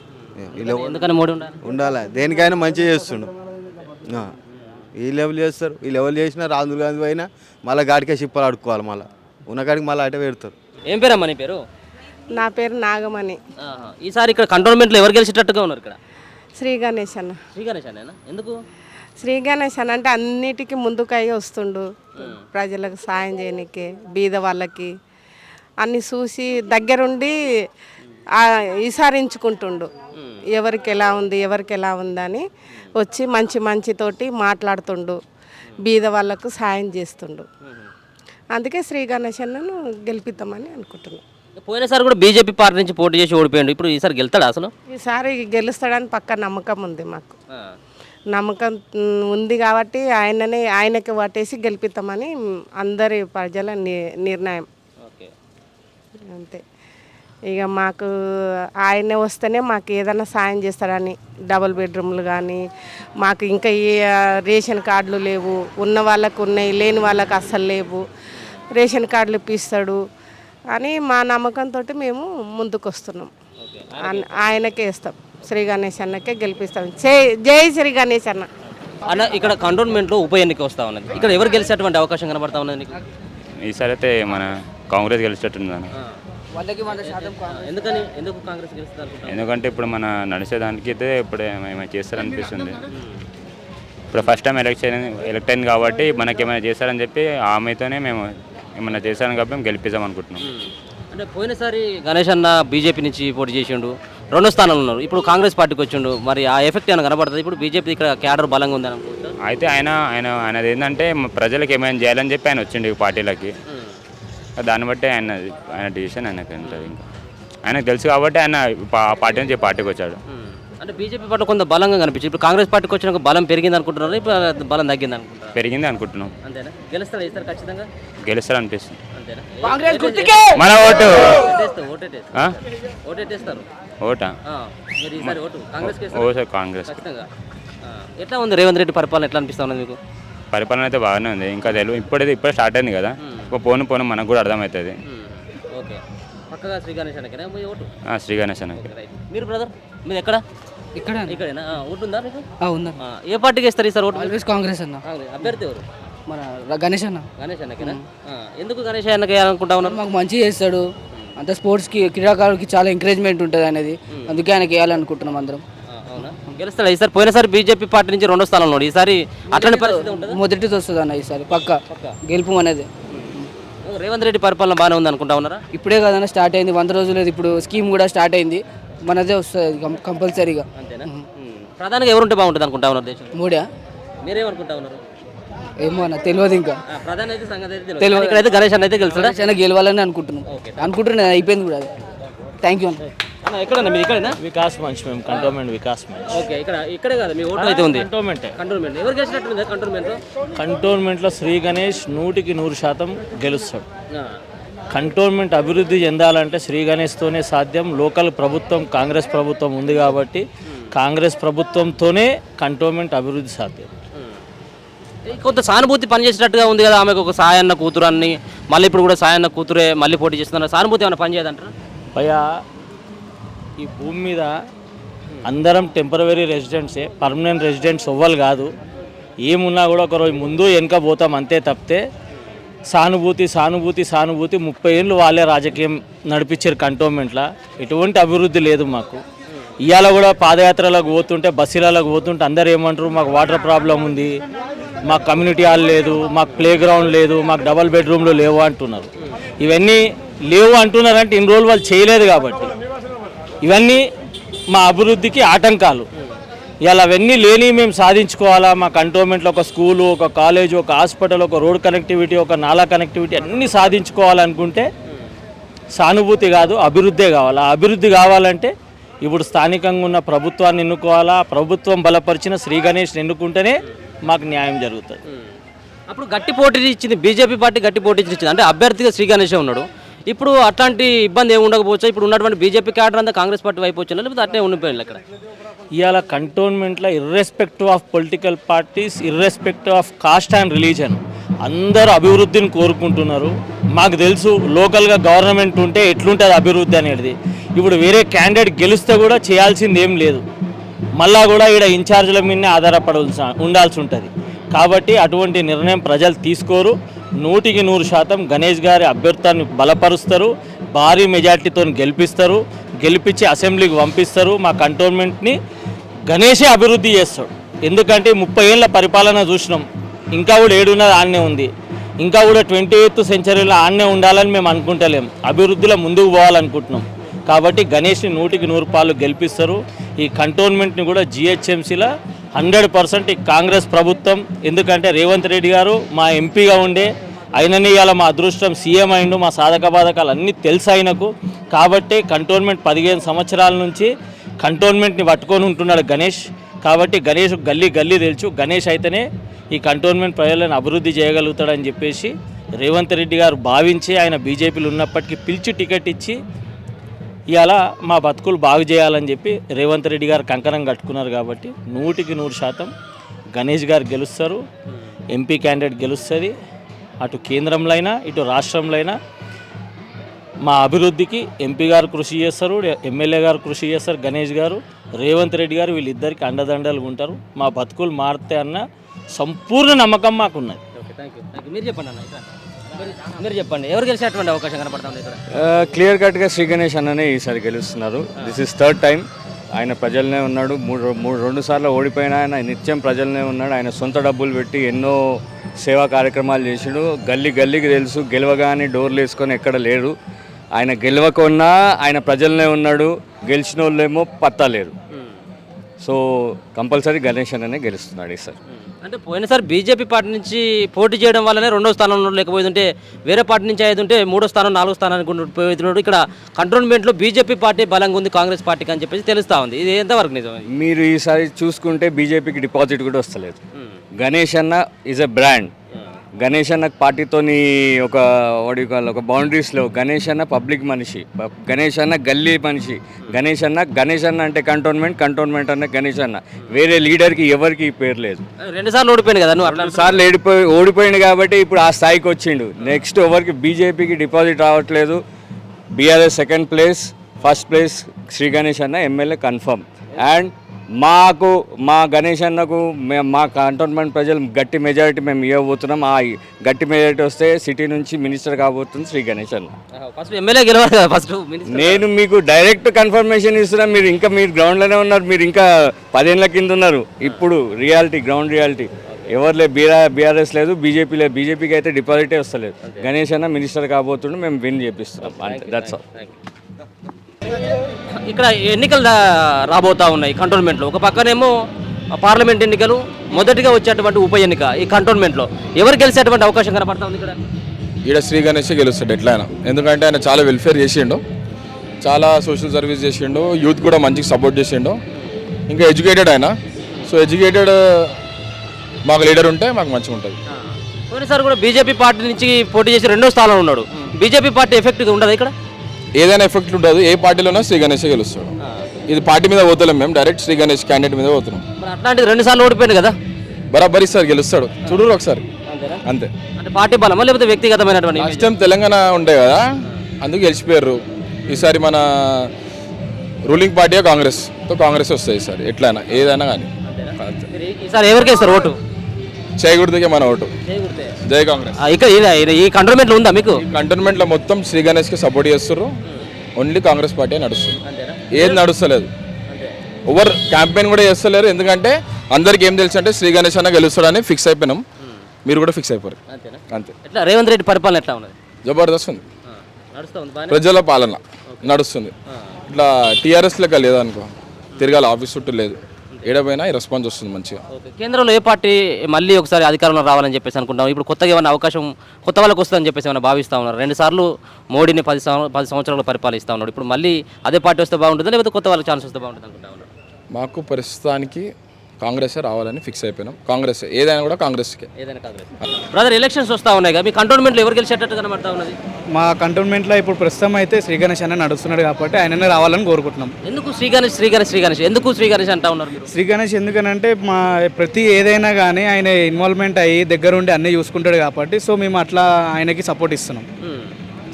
ఎందుకని మోడీ ఉండాలి? దేనికైనా మంచిగా చేస్తుండు. ఈ లెవెల్ చేస్తారు, ఈ లెవెల్ చేసినా రాహుల్ గాంధీ అయినా మళ్ళీ గాడికే చిప్పలు ఆడుకోవాలి, మళ్ళీ ఉన్న కాడికి మళ్ళీ అటే పెడతారు. ఏం పేరమ్మా నీ పేరు? నా పేరు నాగమణి. ఈసారి ఇక్కడ కంటోన్మెంట్లో ఎవరు గెలిచేటట్టుగా ఉన్నారు ఇక్కడ? శ్రీ గణేష్ అన్న. శ్రీ గణేష్ అన్న ఎందుకు? శ్రీ గణేష్ అన్న అంటే అన్నిటికీ ముందుకై వస్తుండు, ప్రజలకు సాయం చేయడానికి, బీద వాళ్ళకి అన్ని చూసి దగ్గరుండి ఈసారించుకుంటుండు. ఎవరికి ఎలా ఉంది, ఎవరికి ఎలా ఉందని వచ్చి మంచితోటి మాట్లాడుతుండు, బీద వాళ్ళకు సాయం చేస్తుండు. అందుకే శ్రీ గణేష్ అన్నను గెలిపిద్దామని అనుకుంటున్నాను. పోయినసారి కూడా బీజేపీ పార్టీ నుంచి పోటీ చేసి ఓడిపోయాడు, ఇప్పుడు ఈసారి గెలుతాడా? అసలు ఈసారి గెలుస్తాడని పక్క నమ్మకం ఉంది మాకు. నమ్మకం ఉంది కాబట్టి ఆయనకి వాటేసి గెలిపిద్దామని అందరి ప్రజల నిర్ణయం. అంతే. ఇక మాకు ఆయనే వస్తేనే మాకు ఏదైనా సాయం చేస్తారని, డబుల్ బెడ్రూమ్లు కానీ, మాకు ఇంకా ఏ రేషన్ కార్డులు లేవు, ఉన్న వాళ్ళకు ఉన్నాయి, లేని వాళ్ళకి అస్సలు లేవు, రేషన్ కార్డులు ఇప్పిస్తాడు అని మా నమ్మకంతో మేము ముందుకు వస్తున్నాం. ఆయనకే ఇస్తాం, శ్రీ గణేష్ అన్నకే గెలిపిస్తాం. జై శ్రీ గణేష్ అన్న. అన్న ఇక్కడ కంటోన్మెంట్లో ఉప ఎన్నిక వస్తూ ఉన్నది, ఇక్కడ ఎవరు గెలిచేటువంటి అవకాశం కనబడతా ఉన్నది నీకు? ఈసారి అయితే మన కాంగ్రెస్ గెలిచేటట్టుంది అన్న. ఎందుకు కాంగ్రెస్ గెలుస్తుంది అనుకుంటున్నారు? ఎందుకంటే ఇప్పుడు మన నడిచేదానికి అయితే ఇప్పుడు ఏమైనా చేస్తారనిపిస్తుంది. ఇప్పుడు ఫస్ట్ టైం ఎలక్ట్ అయింది కాబట్టి మనకి ఏమైనా చేస్తారని చెప్పి ఆమెతోనే మేము ఏమైనా చేస్తారని కాబట్టి మేము గెలిపిద్దాం అనుకుంటున్నాం. అంటే పోయినసారి గణేష్ అన్న బీజేపీ నుంచి పోటీ చేసిండు, 2వ స్థానంలో ఉన్నారు. ఇప్పుడు కాంగ్రెస్ పార్టీకి వచ్చిండు, మరి ఆ ఎఫెక్ట్ ఏమైనా కనబడుతుంది? ఇప్పుడు బీజేపీ ఇక్కడ క్యాడర్ బలంగా ఉందని అనుకుంటా. అయితే ఆయనది ఏంటంటే ప్రజలకు ఏమైనా చేయాలని చెప్పి ఆయన వచ్చిండు ఈ పార్టీలకి. దాన్ని బట్టి ఆయన డిసిషన్ ఆయనకి ఉంటుంది. ఇంకా ఆయనకు తెలుసు కాబట్టి ఆయన పార్టీ నుంచి పార్టీకి వచ్చాడు. అంటే బీజేపీ పార్టీ కొంత బలంగా కనిపించింది. ఇప్పుడు కాంగ్రెస్ పార్టీకి వచ్చినాక బలం పెరిగింది అనుకుంటున్నారు, ఇప్పుడు బలం తగ్గింది అనుకుంటారు? పెరిగింది అనుకుంటున్నాం. అంతేనా? గెలుస్తారు ఈసారి ఖచ్చితంగా? గెలుస్తారు అనిపిస్తుంది. అంతేనా? మన ఓటు ఓటేస్తారు. ఓటా మీరు ఈసారి ఓటు కాంగ్రెస్ కాంగ్రెస్. ఖచ్చితంగా. ఎట్లా ఉంది రేవంత్ రెడ్డి పరిపాలన, ఎట్లా అనిపిస్తా ఉన్నది మీకు? పరిపాలన అయితే బాగానే ఉంది. ఇంకా ఇప్పుడే స్టార్ట్ అయింది కదా, పోను మనకు కూడా అర్థమవుతుంది. ఓకే, పక్కగా శ్రీ గణేష్ అన్నకేనా మీ ఓటు? శ్రీ గణేష్ అన్నకి. మీరు బ్రదర్ మీరు ఎక్కడ? ఇక్కడేనా? ఓటు ఉందా మీకు? ఉందా. ఏ పార్టీకి ఇస్తారు ఈసారి ఓటు? ఆల్వేస్ కాంగ్రెస్ అన్న. అభ్యర్థి ఎవరు? మన గణేష్ అన్న. గణేష్ అన్నకేనా? ఎందుకు గణేష్ అన్నకి అనుకుంటా ఉన్నారు? మాకు మంచి చేస్తాడు, అంత స్పోర్ట్స్కి క్రీడాకారులకి చాలా ఎంకరేజ్మెంట్ ఉంటుంది అనేది, అందుకే ఆయనకి వేయాలనుకుంటున్నాం అందరం. అవునా? గెలుస్తాడు ఈసారి? పోయినసారి బీజేపీ పార్టీ నుంచి 2వ స్థానంలో ఉన్నాడు, ఈసారి అట్లాంటి పరిస్థితి ఉంటుంది? మొదటిది వస్తుంది అన్న ఈసారి పక్క గెలుపు అనేది. రేవంత్ రెడ్డి పరిపాలన బాగానే ఉంది అనుకుంటా ఉన్నారా? ఇప్పుడే కదన్నా స్టార్ట్ అయింది, 100 రోజులు ఇప్పుడు స్కీమ్ కూడా స్టార్ట్ అయింది, మనదే వస్తుంది కంపల్సరీగా. అంతేనా? ప్రధానంగా ఎవరుంటే బాగుంటుంది అనుకుంటా ఉన్నారు దేశం? మూడా మీరేమనుకుంటా ఉన్నారు? ఏమో అన్న తెలియదు, ఇంకా ప్రధాన అయితే సంగతి అయితే తెలియదు. ఇక్కడైతే గణేష్ అన్న అయితే గెలుస్తాడా? చాలా గెలవాలని అనుకుంటున్నాను, అయిపోయింది కూడా అది. థ్యాంక్ యూ అన్న. ఎక్కడన్నా మీరు? ఇక్కడేనా? వికాస్ మంచ్, మేము కంటోన్మెంట్ వికాస్ మంచ్. ఓకే, ఇక్కడే కాదు మీ ఓటు అయితే ఉంది? కంటోన్మెంట్ ఎవరు గెలిచినట్టుంది కంటోన్మెంట్లో? కంటోన్మెంట్లో శ్రీ గణేష్ 100% గెలుస్తాడు. కంటోన్మెంట్ అభివృద్ధి చెందాలంటే శ్రీ గణేష్తోనే సాధ్యం. లోకల్ ప్రభుత్వం కాంగ్రెస్ ప్రభుత్వం ఉంది కాబట్టి కాంగ్రెస్ ప్రభుత్వంతోనే కంటోన్మెంట్ అభివృద్ధి సాధ్యం. కొంత సానుభూతి పనిచేసినట్టుగా ఉంది కదా, ఆమెకు ఒక సాయన్న కూతురు అని, మళ్ళీ ఇప్పుడు కూడా సాయన్న కూతురే మళ్ళీ పోటీ చేస్తున్నారు. సానుభూతి ఏమైనా పనిచేయదంటారా? భయ్యా, ఈ భూమి మీద అందరం టెంపరవరీ రెసిడెంట్సే, పర్మనెంట్ రెసిడెంట్స్ ఎవ్వరు కాదు. ఏమున్నా కూడా ఒకరోజు ముందు వెనక పోతాం అంతే తప్పితే సానుభూతి 30 ఏళ్ళు వాళ్ళే రాజకీయం నడిపించారు కంటోన్మెంట్లో. ఎటువంటి అభివృద్ధి లేదు మాకు. ఇవాళ కూడా పాదయాత్రలకు పోతుంటే, బస్సులకు పోతుంటే అందరు ఏమంటారు, మాకు వాటర్ ప్రాబ్లం ఉంది, మాకు కమ్యూనిటీ హాల్ లేదు, మాకు ప్లే గ్రౌండ్ లేదు, మాకు డబల్ బెడ్రూమ్లు లేవు అంటున్నారు. ఇవన్నీ లేవు అంటున్నారంటే ఇన్ని రోజులు వాళ్ళు చేయలేదు కాబట్టి ఇవన్నీ మా అభివృద్ధికి ఆటంకాలు. ఇలా అవన్నీ లేని మేము సాధించుకోవాలా. మా కంటోన్మెంట్లో ఒక స్కూలు, ఒక కాలేజు, ఒక హాస్పిటల్, ఒక రోడ్ కనెక్టివిటీ, ఒక నాలా కనెక్టివిటీ అన్నీ సాధించుకోవాలనుకుంటే సానుభూతి కాదు, అభివృద్ధే కావాలి. ఆ అభివృద్ధి కావాలంటే ఇప్పుడు స్థానికంగా ఉన్న ప్రభుత్వాన్ని ఎన్నుకోవాలా. ప్రభుత్వం బలపరిచిన శ్రీ గణేష్ ఎన్నుకుంటేనే మాకు న్యాయం జరుగుతుంది. అప్పుడు గట్టి పోటీ ఇచ్చింది బీజేపీ పార్టీ, గట్టి పోటీ ఇచ్చింది అంటే అభ్యర్థిగా శ్రీ గణేషే ఉన్నాడు. ఇప్పుడు అట్లాంటి ఇబ్బంది ఏమి ఉండకపోవచ్చు. ఇప్పుడు ఉన్నటువంటి బీజేపీ క్యాడర్ అంతా కాంగ్రెస్ పార్టీ వైపు వచ్చినా, లేకపోతే అట్లే ఉండిపోయింది అక్కడ. ఇవాళ కంటోన్మెంట్లో irrespective of political parties, irrespective of caste and religion అందరూ అభివృద్ధిని కోరుకుంటున్నారు. మాకు తెలుసు లోకల్గా గవర్నమెంట్ ఉంటే ఎట్లుంటుంది అభివృద్ధి అనేది. ఇప్పుడు వేరే క్యాండిడేట్ గెలిస్తే కూడా చేయాల్సింది ఏం లేదు, మళ్ళా కూడా ఇక్కడ ఇన్ఛార్జ్ల మీదనే ఉండాల్సి ఉంటుంది. కాబట్టి అటువంటి నిర్ణయం ప్రజలు తీసుకోరు. 100% గణేష్ గారి అభ్యర్థాన్ని బలపరుస్తారు, భారీ మెజార్టీతో గెలిపిస్తారు, గెలిపించి అసెంబ్లీకి పంపిస్తారు. మా కంటోన్మెంట్ని గణేషే అభివృద్ధి చేస్తాడు. ఎందుకంటే 30 ఏళ్ళ పరిపాలన చూసినాం, ఇంకా కూడా 7 ఆడనే ఉంది, ఇంకా కూడా 28th సెంచరీలో ఆడనే ఉండాలని మేము అనుకుంటలేం. అభివృద్ధిలో ముందుకు పోవాలనుకుంటున్నాం. కాబట్టి గణేష్ని 100% గెలిపిస్తారు. ఈ కంటోన్మెంట్ని కూడా జిహెచ్ఎంసీలో 100% కాంగ్రెస్ ప్రభుత్వం. ఎందుకంటే రేవంత్ రెడ్డి గారు మా ఎంపీగా ఉండే, ఆయనని ఇవాళ మా అదృష్టం సీఎం అయిండు. మా సాధక బాధకాలు అన్నీ తెలుసు ఆయనకు. కాబట్టి కంటోన్మెంట్ 15 సంవత్సరాల నుంచి కంటోన్మెంట్ని పట్టుకొని ఉంటున్నాడు గణేష్. కాబట్టి గణేష్ గల్లీ తెలుసు. గణేష్ అయితేనే ఈ కంటోన్మెంట్ ప్రజలను అభివృద్ధి చేయగలుగుతాడని చెప్పేసి రేవంత్ రెడ్డి గారు భావించి ఆయన బీజేపీలో ఉన్నప్పటికీ పిలిచి టికెట్ ఇచ్చి ఇవాళ మా బతుకులు బాగు చేయాలని చెప్పి రేవంత్ రెడ్డి గారు కంకణం కట్టుకున్నారు. కాబట్టి 100% గణేష్ గారు గెలుస్తారు, ఎంపీ క్యాండిడేట్ గెలుస్తుంది. అటు కేంద్రంలో అయినా ఇటు రాష్ట్రంలో అయినా మా అభివృద్ధికి ఎంపీ గారు కృషి చేస్తారు, ఎమ్మెల్యే గారు కృషి చేస్తారు, గణేష్ గారు, రేవంత్ రెడ్డి గారు వీళ్ళిద్దరికి అండదండలుగా ఉంటారు. మా బతుకులు మారుతాయి అన్న సంపూర్ణ నమ్మకం మాకున్నది. మీరు చెప్పండి అన్న. మీరు చెప్పండి, ఎవరు గెలిచేటువంటి అవకాశం కనపడుతుంది ఇక్కడ? క్లియర్ కట్గా శ్రీ గణేష్ అన్ననే ఈసారి గెలుస్తున్నారు. This is third time. ఆయన ప్రజలనే ఉన్నాడు. రెండు సార్లు ఓడిపోయిన ఆయన నిత్యం ప్రజలనే ఉన్నాడు. ఆయన సొంత డబ్బులు పెట్టి ఎన్నో సేవా కార్యక్రమాలు చేసిండు. గల్లీకి తెలుసు, గెలవగానే డోర్లు వేసుకొని ఎక్కడ లేడు. ఆయన గెలవకున్నా ఆయన ప్రజలనే ఉన్నాడు. గెలిచిన వాళ్ళేమో పత్తా లేరు. సో కంపల్సరీ గణేష్ అన్ననే గెలుస్తున్నాడు ఈసారి. అంటే పోయినసారి బీజేపీ పార్టీ నుంచి పోటీ చేయడం వల్లనే 2వ స్థానంలో లేకపోతుంటే వేరే పార్టీ నుంచి అయితే 3వ స్థానం 4వ స్థానానికి పోతున్నాడు. ఇక్కడ కంటోన్మెంట్లో బీజేపీ పార్టీ బలంగా ఉంది కాంగ్రెస్ పార్టీకి అని చెప్పేసి తెలుస్తూ ఉంది. ఇది ఎంతవరకు నిజం? మీరు ఈసారి చూసుకుంటే బీజేపీకి డిపాజిట్ కూడా వస్తలేదు. గణేష్ అన్న ఈజ్ ఎ బ్రాండ్. గణేష్ అన్న పార్టీతోని ఒక బౌండరీస్లో గణేష్ అన్న పబ్లిక్ మనిషి, గణేష్ అన్న గల్లీ మనిషి, గణేష్ అన్న అంటే కంటోన్మెంట్ అన్న గణేష్ అన్న. వేరే లీడర్కి ఎవరికి ఈ పేరు లేదు. 2 సార్లు ఓడిపోయింది కదా నువ్వు? 2 సార్లు ఓడిపోయింది కాబట్టి ఇప్పుడు ఆ స్థాయికి వచ్చిండు. నెక్స్ట్ ఎవరికి బీజేపీకి డిపాజిట్ రావట్లేదు. BRS second place, first place Shri Ganesh అన్న ఎమ్మెల్యే కన్ఫర్మ్. అండ్ మా గణేష్ అన్నకు మా కంటోన్మెంట్ ప్రజలు గట్టి మెజారిటీ మేము ఇవ్వబోతున్నాం. ఆ గట్టి మెజారిటీ వస్తే సిటీ నుంచి మినిస్టర్ కాబోతుంది శ్రీ గణేష్ అన్న. ఫస్ట్ ఎమ్మెల్యే గెలవాలి కదా ఫస్ట్. నేను మీకు డైరెక్ట్ కన్ఫర్మేషన్ ఇస్తున్నా. మీరు గ్రౌండ్లోనే ఉన్నారు. మీరు ఇంకా 10 ఏళ్ళ కింద ఉన్నారు. ఇప్పుడు గ్రౌండ్ రియాలిటీ ఎవరు లేదు. బీఆర్ఎస్ లేదు, బీజేపీ లేదు. బీజేపీకి అయితే డిపాజిటే వస్తలేదు. గణేష్ అన్న మినిస్టర్ కాబోతుండే మేము విన్ చేపిస్తున్నాం. అంతే, దట్స్ ఆల్. ఇక్కడ ఎన్నికలు రాబోతా ఉన్నాయి కంటోన్మెంట్లో. ఒక పక్కనేమో పార్లమెంట్ ఎన్నికలు, మొదటిగా వచ్చేటువంటి ఉప ఎన్నిక. ఈ కంటోన్మెంట్లో ఎవరు గెలిచేటువంటి అవకాశం కనపడతా ఉంది ఇక్కడ? ఈడ శ్రీ గణేష్ గెలుస్తాడు ఎట్లయినా. ఎందుకంటే ఆయన చాలా వెల్ఫేర్ చేసిండు, చాలా సోషల్ సర్వీస్ చేసిండు, యూత్ కూడా మంచిగా సపోర్ట్ చేసిండు. ఇంకా ఎడ్యుకేటెడ్ ఆయన. సో ఎడ్యుకేటెడ్ మాకు లీడర్ ఉంటే మాకు మంచిగా ఉంటుంది. పోయినసారి కూడా బీజేపీ పార్టీ నుంచి పోటీ చేసి 2వ స్థానంలో ఉన్నాడు. బీజేపీ పార్టీ ఎఫెక్ట్గా ఉండదు ఇక్కడ? ఏదైనా ఎఫెక్ట్ ఉంటుంది. ఏ పార్టీలోనో శ్రీ గణేష్ గెలుస్తాడు. ఇది పార్టీ మీద పోతలేం, మేము డైరెక్ట్ శ్రీ గణేష్ క్యాండిడేట్ మీద పోతున్నాం. అట్లాంటిది 2 సార్లు ఓడిపోయింది కదా? బరాబర్ ఈసారి గెలుస్తాడు. చూడరు ఒకసారి అంతే. అంటే పార్టీ బలమా లేకపోతే వ్యక్తిగతమైనటువంటి? ఇష్టం తెలంగాణ ఉండే కదా, అందుకు గెలిచిపోయారు. ఈసారి మన రూలింగ్ పార్టీ కాంగ్రెస్ వస్తాయి ఈసారి ఎట్లయినా ఏదైనా కానీ. ఈసారి ఎవరికి వేస్తారు ఓటు? చేయకూడదుకే మన ఓటు. జై కాంగ్రెస్. ఇక్కడ ఈ కంటోన్మెంట్లో ఉందా మీకు? కంటోన్మెంట్లో మొత్తం శ్రీ గణేష్కి సపోర్ట్ చేస్తారు. ఓన్లీ కాంగ్రెస్ పార్టీ నడుస్తుంది. ఏది నడుస్తలేదు. ఎవరు క్యాంపెయిన్ కూడా చేస్తలేరు. ఎందుకంటే అందరికి ఏం తెలుసు అంటే శ్రీ గణేష్ అన్న గెలుస్తాడని ఫిక్స్ అయిపోయినాం. మీరు కూడా ఫిక్స్ అయిపోయారు అంతే. ఎట్లా రేవంత్ రెడ్డి పరిపాలన ఎట్లా ఉన్నది? జబర్దస్త్ ఉంది. ప్రజల పాలన నడుస్తుంది. ఇట్లా టీఆర్ఎస్ లెక్క లేదనుకో, తిరగాలి ఆఫీస్ చుట్టూ లేదు, ఏడపోయినా రెస్పాన్స్ వస్తుంది మంచిగా. కేంద్రంలో ఏ పార్టీ మళ్ళీ ఒకసారి అధికారంలో రావాలని చెప్పేసి అనుకుంటాం? ఇప్పుడు కొత్తగా ఏమైనా అవకాశం కొత్త వాళ్ళకి వస్తుందని చెప్పేసి ఏమైనా భావిస్తూ ఉన్నారు? 2 సార్లు మోడీని 10 సంవత్సరాలు పరిపాలిస్తూ ఉన్నాడు. ఇప్పుడు మళ్ళీ అదే పార్టీ వస్తే బాగుంటుంది లేకపోతే కొత్త వాళ్ళకి ఛాన్స్ వస్తే బాగుంటుంది అనుకుంటా ఉన్నారు? మాకు ప్రస్తుతానికి కాంగ్రెసే రావాలని ఫిక్స్ అయిపోయినాం. కాంగ్రెస్ ఏదైనా కూడా కాంగ్రెస్కే. బ్రదర్, ఎలక్షన్స్ వస్తూ ఉన్నాయి కదా, మీ కంటోన్మెంట్లో ఎవరు గెలిచేటట్టు కనబడతా ఉన్నది? మా కంటోన్మెంట్లో ఇప్పుడు ప్రస్తుతం అయితే శ్రీ గణేష్ అన్న నడుస్తున్నాడు కాబట్టి ఆయననే రావాలని కోరుకుంటున్నాం. ఎందుకు శ్రీ గణేష్ ఎందుకు శ్రీ గణేష్ అంటా ఉన్నారు మీరు? శ్రీ గణేష్ ఎందుకనంటే మా ప్రతి ఏదైనా కానీ ఆయన ఇన్వాల్వ్మెంట్ అయ్యి దగ్గరుండి అన్నీ చూసుకుంటాడు కాబట్టి సో మేము అట్లా ఆయనకి సపోర్ట్ ఇస్తున్నాం.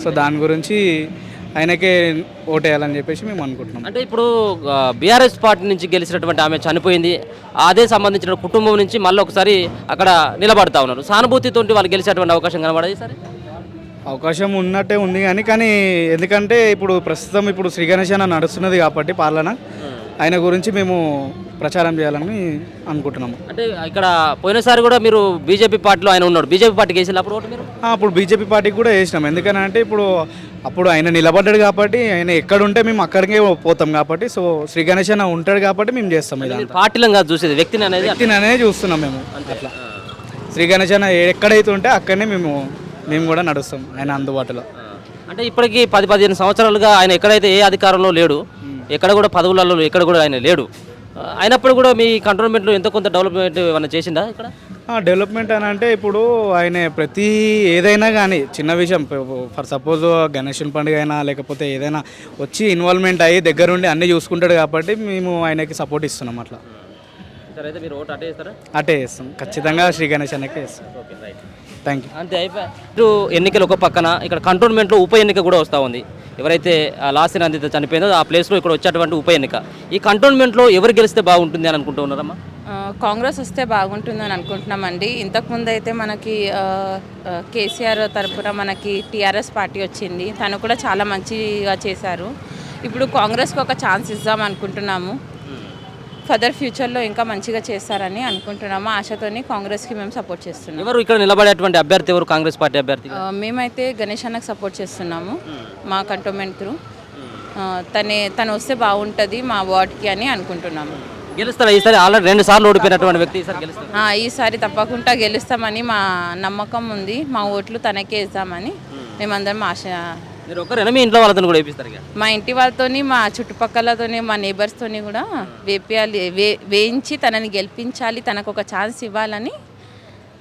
సో దాని గురించి ఆయనకే ఓటేయాలని చెప్పేసి మేము అనుకుంటున్నాం. అంటే ఇప్పుడు బీఆర్ఎస్ పార్టీ నుంచి గెలిచినటువంటి ఆమె చనిపోయింది, అదే సంబంధించిన కుటుంబం నుంచి మళ్ళీ ఒకసారి అక్కడ నిలబడతా ఉన్నారు. సానుభూతితో వాళ్ళు గెలిచేటువంటి అవకాశం కనబడదు సరే? అవకాశం ఉన్నట్టే ఉంది కానీ ఎందుకంటే ఇప్పుడు ప్రస్తుతం ఇప్పుడు శ్రీ గణేష్ అన్న నడుస్తున్నది కాబట్టి పాలన ఆయన గురించి మేము ప్రచారం చేయాలని అనుకుంటున్నాము. అంటే ఇక్కడ పోయినసారి కూడా మీరు బీజేపీ పార్టీలో ఆయన ఉన్నాడు, బీజేపీ పార్టీకి వేసినప్పుడు ఓటు మీరు? అప్పుడు బీజేపీ పార్టీకి కూడా వేసినాం. ఎందుకనంటే అప్పుడు ఆయన నిలబడ్డాడు కాబట్టి ఆయన ఎక్కడుంటే మేము అక్కడికే పోతాం కాబట్టి సో శ్రీ గణేష్ అన్న ఉంటాడు కాబట్టి మేము చేస్తాం. పార్టీలంగా చూసేది వ్యక్తిని అనేది చూస్తున్నాం మేము. అట్లా శ్రీ గణేష్ అన్న ఎక్కడైతే ఉంటే అక్కడనే మేము కూడా నడుస్తాం ఆయన అందుబాటులో. అంటే ఇప్పటికీ 10-15 సంవత్సరాలుగా ఆయన ఎక్కడైతే ఏ అధికారంలో లేడు, ఎక్కడ కూడా పదవులలో ఎక్కడ కూడా ఆయన లేడు, అయినప్పుడు కూడా మీ కంటోన్మెంట్లో ఎంతో కొంత డెవలప్మెంట్ ఏమైనా చేసిందా ఇక్కడ? డెవలప్మెంట్ అని అంటే ఇప్పుడు ఆయన ప్రతి ఏదైనా కానీ చిన్న విషయం ఫర్ సపోజ్ గణేషన్ పండుగ అయినా లేకపోతే ఏదైనా వచ్చి ఇన్వాల్వ్మెంట్ అయ్యి దగ్గరుండి అన్నీ చూసుకుంటాడు కాబట్టి మేము ఆయనకి సపోర్ట్ ఇస్తున్నాం. అట్లా అయితే మీరు ఓటు అటే చేస్తారా? అటే చేస్తాం, ఖచ్చితంగా శ్రీ గణేష్ అన్నకే చేస్తాం. Thank you. అంతే అయిపోయి. ఇటు ఎన్నికలు ఒక పక్కన ఇక్కడ కంటోన్మెంట్లో ఉప ఎన్నిక కూడా వస్తూ ఉంది. ఎవరైతే లాస్ట్ నందిత చనిపోయిందో ఆ ప్లేస్లో ఇక్కడ వచ్చేటువంటి ఉప ఎన్నిక. ఈ కంటోన్మెంట్లో ఎవరు గెలిస్తే బాగుంటుంది అని అనుకుంటూ ఉన్నారమ్మా? కాంగ్రెస్ వస్తే బాగుంటుందని అనుకుంటున్నామండి. ఇంతకుముందు అయితే మనకి కేసీఆర్ తరపున మనకి టీఆర్ఎస్ పార్టీ వచ్చింది, తను కూడా చాలా మంచిగా చేశారు. ఇప్పుడు కాంగ్రెస్కి ఒక ఛాన్స్ ఇద్దాం అనుకుంటున్నాము. ఫర్దర్ ఫ్యూచర్లో ఇంకా మంచిగా చేస్తారని అనుకుంటున్నాము. ఆశతోని కాంగ్రెస్కి మేము సపోర్ట్ చేస్తున్నాము. ఎవరు ఇక్కడ నిలబడేటువంటి అభ్యర్థి ఎవరు? కాంగ్రెస్ పార్టీ అభ్యర్థి మేమైతే గణేష్ అన్నకు సపోర్ట్ చేస్తున్నాము మా కంటోన్మెంట్ త్రూ. తను వస్తే బాగుంటుంది మా వార్డ్కి అని అనుకుంటున్నాము. గెలుస్తారా ఈసారి? ఆల్రెడీ 2 సార్లు ఓడిపోయినటువంటి వ్యక్తి ఈసారి గెలుస్తారు. ఈసారి తప్పకుండా గెలుస్తామని మా నమ్మకం ఉంది. మా ఓట్లు తనకే ఇస్తామని మేమందరం ఆశ. మీరు ఒకరేనా మీ ఇంట్లో వాళ్ళతో కూడా వేపిస్తారు? మా ఇంటి వాళ్ళతోని, మా చుట్టుపక్కలతోని, మా నేబర్స్తోని కూడా వేయించి తనని గెలిపించాలి, తనకు ఒక ఛాన్స్ ఇవ్వాలని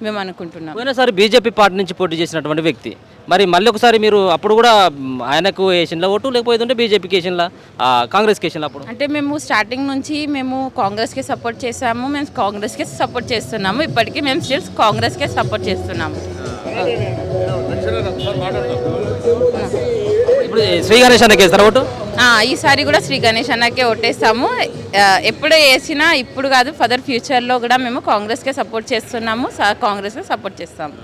మేము అనుకుంటున్నాం. పోయినసారి బీజేపీ పార్టీ నుంచి పోటీ చేసినటువంటి వ్యక్తి, మరి మళ్ళీ ఒకసారి మీరు అప్పుడు కూడా ఆయనకు వేసినలా ఓటు, లేకపోతే బీజేపీకి వేసినలా, కాంగ్రెస్కి వేసినలా? అప్పుడు అంటే మేము స్టార్టింగ్ నుంచి మేము కాంగ్రెస్కి సపోర్ట్ చేసాము, మేము కాంగ్రెస్కే సపోర్ట్ చేస్తున్నాము. ఇప్పటికీ మేము స్టిల్ కాంగ్రెస్కే సపోర్ట్ చేస్తున్నాము. ఇప్పుడు శ్రీ గణేష్ అన్నకి వేస్తారా ఓటు? ఈసారి కూడా శ్రీ గణేష్ అన్నకే ఓటేస్తాము. ఎప్పుడు వేసినా ఇప్పుడు కాదు, ఫర్దర్ ఫ్యూచర్లో కూడా మేము కాంగ్రెస్కే సపోర్ట్ చేస్తున్నాము, కాంగ్రెస్కే సపోర్ట్ చేస్తాము.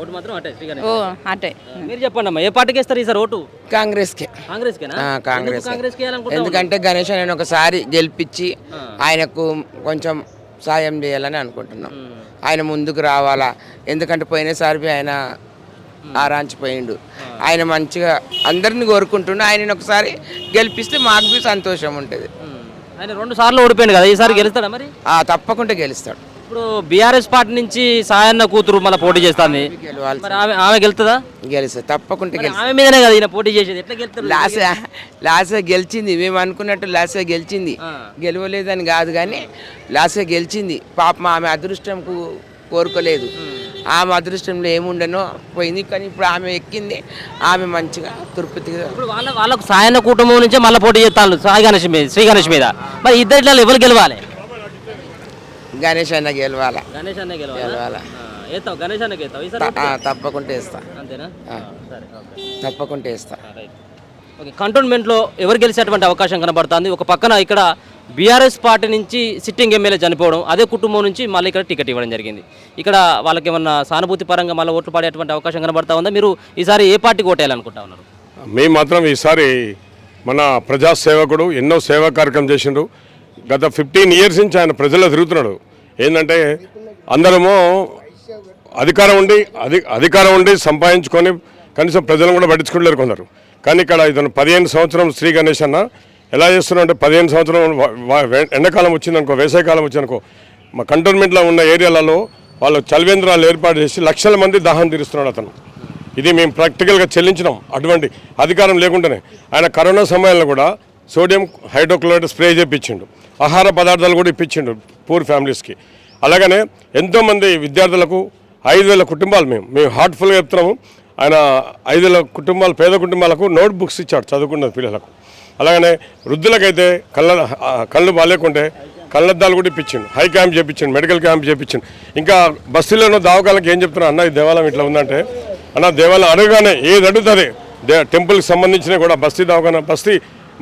ఓటు మాత్రం అటే శ్రీ గణేష్. అటే. మీరు చెప్పండి అమ్మా, ఏ పార్టీకి వేస్తారు ఈసారి ఓటు? కాంగ్రెస్కే. కాంగ్రెస్కేనా? కాంగ్రెస్కే. ఎందుకంటే గణేష్ నేను ఒకసారి గెలిపించి ఆయనకు కొంచెం సాయం చేయాలని అనుకుంటున్నాం. ఆయన ముందుకు రావాలా, ఎందుకంటే పోయినసారి ఆయన ఆరాంచిపోయిండు. ఆయన మంచిగా అందరిని కోరుకుంటుండే, ఆయన ఒకసారి గెలిపిస్తే మాకు సంతోషం ఉంటుంది. ఆయన 2 సార్లు ఓడిపోయింది కదా, ఈసారి గెలుస్తాడా మరి? తప్పకుండా గెలుస్తాడు. ఇప్పుడు బీఆర్ఎస్ పార్టీ నుంచి సాయన్న కూతురు మళ్ళీ పోటీ చేస్తుంది, ఆమె గెలుతుందా? గెలుస్తుంది, తప్పకుండా గెలుస్తుంది. ఆమె మీదనే కదా ఈయన పోటీ చేసేది, ఎట్లా గెలుస్తారు? లాస్ట్గా గెలిచింది, మేము అనుకున్నట్టు లాస్ట్గా గెలిచింది. గెలవలేదని కాదు కానీ లాస్ట్గా గెలిచింది. పాపం ఆమె అదృష్టంకు కోరుకోలేదు, ఆమె అదృష్టంలో ఏముండనో పోయింది. కానీ ఇప్పుడు ఆమె ఎక్కింది, ఆమె మంచిగా తిరుపతిగా. ఇప్పుడు వాళ్ళకు సాయన్న కుటుంబం నుంచే మళ్ళీ పోటీ చేస్తాను శ్రీ గణేష్ మీద. మరి ఇద్దరిలో ఎవరు గెలవాలి? గణేష్ అన్న గెలవాలా. గణేష్ అన్న గెలవాలా. గణేష్ అన్నకి తప్పకుండా వేస్తా. అంతేనా? తప్పకుండా వేస్తా. ఓకే, కంటోన్మెంట్లో ఎవరు గెలిచేటువంటి అవకాశం కనబడుతుంది? ఒక పక్కన ఇక్కడ బీఆర్ఎస్ పార్టీ నుంచి సిట్టింగ్ ఎమ్మెల్యే చనిపోవడం, అదే కుటుంబం నుంచి మళ్ళీ ఇక్కడ టికెట్ ఇవ్వడం జరిగింది. ఇక్కడ వాళ్ళకి ఏమన్నా సానుభూతి పరంగా మళ్ళీ ఓట్లు పడేటువంటి అవకాశం కనబడతా ఉందా? మీరు ఈసారి ఏ పార్టీకి ఓటేయాలనుకుంటా ఉన్నారు? మేము మాత్రం ఈసారి మన ప్రజాసేవకుడు, ఎన్నో సేవా కార్యక్రమం చేసిండు. గత 15 ఇయర్స్ నుంచి ఆయన ప్రజల్లో తిరుగుతున్నాడు. ఏంటంటే అందరము అధికారం ఉండి సంపాదించుకొని కనీసం ప్రజలను కూడా పట్టించుకోలేరు కొందరు. కానీ ఇక్కడ ఇతను 15 సంవత్సరం శ్రీ గణేష్ అన్న ఎలా చేస్తున్నా అంటే 15 సంవత్సరం ఎండాకాలం వచ్చిందనుకో, వేసవికాలం వచ్చిందనుకో, మా కంటోన్మెంట్లో ఉన్న ఏరియాలలో వాళ్ళు చలివేంద్రాలు ఏర్పాటు చేసి లక్షల మంది దాహం తీరుస్తున్నాడు అతను. ఇది మేము ప్రాక్టికల్గా చెల్లించినాం. అటువంటి అధికారం లేకుండానే ఆయన కరోనా సమయంలో కూడా సోడియం హైడ్రోక్లోరైడ్ స్ప్రే చేయించిండు, ఆహార పదార్థాలు కూడా ఇప్పించిండు పూర్ ఫ్యామిలీస్కి. అలాగనే ఎంతోమంది విద్యార్థులకు 5,000 కుటుంబాలు మేము హార్ట్ఫుల్గా చెప్తున్నాము. ఆయన 5,000 కుటుంబాలు, పేద కుటుంబాలకు నోట్ బుక్స్ ఇచ్చాడు చదువుకున్న పిల్లలకు. అలాగనే వృద్ధులకైతే కళ్ళు బాగాలేకుంటే కళ్ళద్దాలు కూడా ఇప్పించిండు, హై క్యాంప్ చేయించిండు, మెడికల్ క్యాంప్ చేయించిండు. ఇంకా బస్తీలోనూ దవాఖానకి ఏం చెప్తున్నా, అన్న ఈ దేవాలయం ఇట్లా ఉందంటే, అన్న దేవాలయం అడగగానే ఏది అడుగుతుంది టెంపుల్కి సంబంధించినవి కూడా బస్తీ దవాఖాన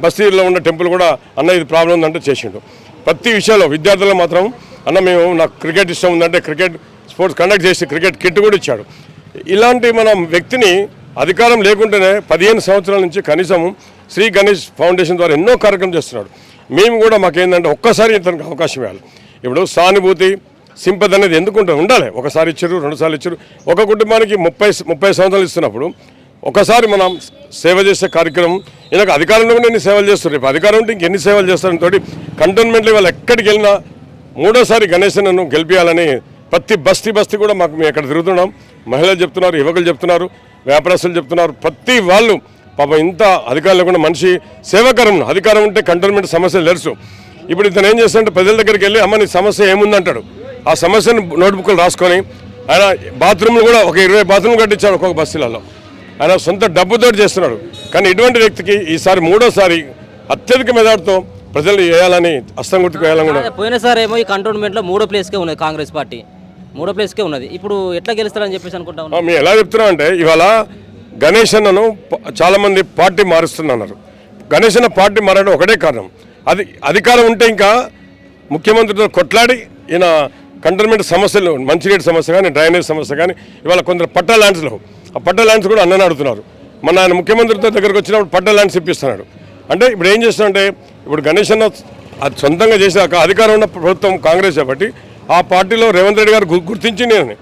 బస్తీలో ఉన్న టెంపుల్ కూడా అన్న ఇది ప్రాబ్లం ఉందంటే చేసిండు. ప్రతి విషయంలో విద్యార్థులు మాత్రం అన్న నాకు క్రికెట్ ఇష్టం ఉందంటే క్రికెట్ స్పోర్ట్స్ కండక్ట్ చేసి క్రికెట్ కిట్ కూడా ఇచ్చాడు. ఇలాంటి మన వ్యక్తిని అధికారం లేకుండానే 15 సంవత్సరాల నుంచి కనీసం శ్రీ గణేష్ ఫౌండేషన్ ద్వారా ఎన్నో కార్యక్రమం చేస్తున్నాడు. మేము కూడా మాకేంటంటే ఒక్కసారి ఇతనికి అవకాశం ఇవ్వాలి. ఇప్పుడు సానుభూతి, సింపతి అనేది ఎందుకు ఉండాలి. ఒకసారి ఇచ్చారు, 2 సార్లు ఇచ్చారు. ఒక కుటుంబానికి 30 సంవత్సరాలు ఇస్తున్నప్పుడు ఒకసారి మనం సేవ చేసే కార్యక్రమం, ఈయనకు అధికారంలో కూడా ఎన్ని సేవలు చేస్తారు, రేపు అధికారం ఉంటే ఇంకెన్ని సేవలు చేస్తారని తోటి కంటోన్మెంట్లో వాళ్ళు ఎక్కడికి వెళ్ళినా 3వ గణేష్ నన్ను గెలిపించాలని ప్రతి బస్తీ కూడా మేము ఇక్కడ తిరుగుతున్నాం. మహిళలు చెప్తున్నారు, యువకులు చెప్తున్నారు, వ్యాపారస్తులు చెప్తున్నారు. ప్రతి వాళ్ళు పాపం ఇంత అధికారం లేకుండా మనిషి సేవాకరం, అధికారం ఉంటే కంటోన్మెంట్ సమస్యలు తెలుసు. ఇప్పుడు ఇతను ఏం చేస్తాడంటే ప్రజల దగ్గరికి వెళ్ళి అమ్మ నీ సమస్య ఏముందంటాడు. ఆ సమస్యను నోట్బుక్లు రాసుకొని ఆయన బాత్రూమ్లు కూడా ఒక 20 బాత్రూమ్లు కట్టించాడు ఒక్కొక్క బస్తీలలో. ఆయన సొంత డబ్బుతో చేస్తున్నాడు. కానీ ఇటువంటి వ్యక్తికి ఈసారి 3వసారి అత్యధిక మెజార్టీతో ప్రజలు వేయాలని, హస్తం గుర్తుకు వేయాలని కూడా. పోయినసారి ఏమో ఈ కంటోన్మెంట్లో 3వ ప్లేస్కే ఉన్నది కాంగ్రెస్ పార్టీ, 3వ ప్లేస్కే ఉన్నది. ఇప్పుడు ఎట్లా గెలుస్తారని చెప్పేసి అనుకుంటా ఉన్నాం. మేము ఎలా చెప్తున్నాం అంటే ఇవాళ గణేష్ అన్నను చాలామంది పార్టీ మారుస్తున్నారు. గణేష్ అన్న పార్టీ మారడం ఒకటే కారణం, అది అధికారం ఉంటే ఇంకా ముఖ్యమంత్రితో కొట్లాడి ఈయన కంటోన్మెంట్ సమస్యలు, మంచినీటి సమస్య కానీ, డ్రైనేజ్ సమస్య కానీ, ఇవాళ కొందరు పట్టా ల్యాండ్స్లో ఆ పట్టా ల్యాండ్స్ కూడా అన్నని అడుగుతున్నారు. మన ఆయన ముఖ్యమంత్రితో దగ్గరకు వచ్చినప్పుడు పట్టా ల్యాండ్స్ ఇప్పిస్తున్నాడు. అంటే ఇప్పుడు ఏం చేస్తున్నాడంటే, ఇప్పుడు గణేష్ అన్న అది సొంతంగా చేసాక అధికారం ఉన్న ప్రభుత్వం కాంగ్రెస్ కాబట్టి ఆ పార్టీలో రేవంత్ రెడ్డి గారు గుర్తించి నేను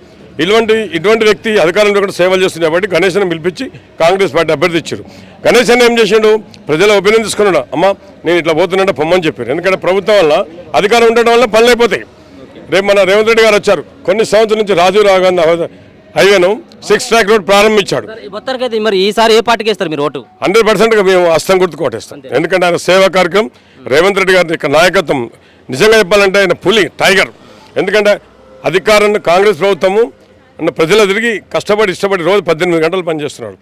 ఇటువంటి వ్యక్తి అధికారంలో కూడా సేవలు చేస్తుంది కాబట్టి గణేష్ అన్న పిలిపించి కాంగ్రెస్ పార్టీ అభ్యర్థి ఇచ్చారు. గణేష్ అన్న ఏం చేసిండు, ప్రజల ఒపీనియన్ తీసుకున్నాడు. అమ్మ నేను ఇట్లా పోతున్నట్టు పొమ్మని చెప్పారు. ఎందుకంటే ప్రభుత్వం వల్ల అధికారం ఉండడం వల్ల పనులు అయిపోతాయి. రేపు మన రేవంత్ రెడ్డి గారు వచ్చారు, కొన్ని సంవత్సరాల నుంచి రాజీవ్ గాంధీ హైవేను 6 ట్రాక్ రోడ్ ప్రారంభించాడు. మొత్తానికైతే మరి ఈసారి ఏ పార్టీకి వేస్తారు మీరు ఓటు? 100%గా మేము హస్తం గుర్తు కొట్టేస్తాం. ఎందుకంటే ఆయన సేవా కార్యక్రమం, రేవంత్ రెడ్డి గారి యొక్క నాయకత్వం నిజంగా చెప్పాలంటే ఆయన పులి, టైగర్. ఎందుకంటే అధికారాన్ని కాంగ్రెస్ ప్రభుత్వము ప్రజలు తిరిగి కష్టపడి ఇష్టపడి రోజు 18 గంటలు పనిచేస్తున్నాడు.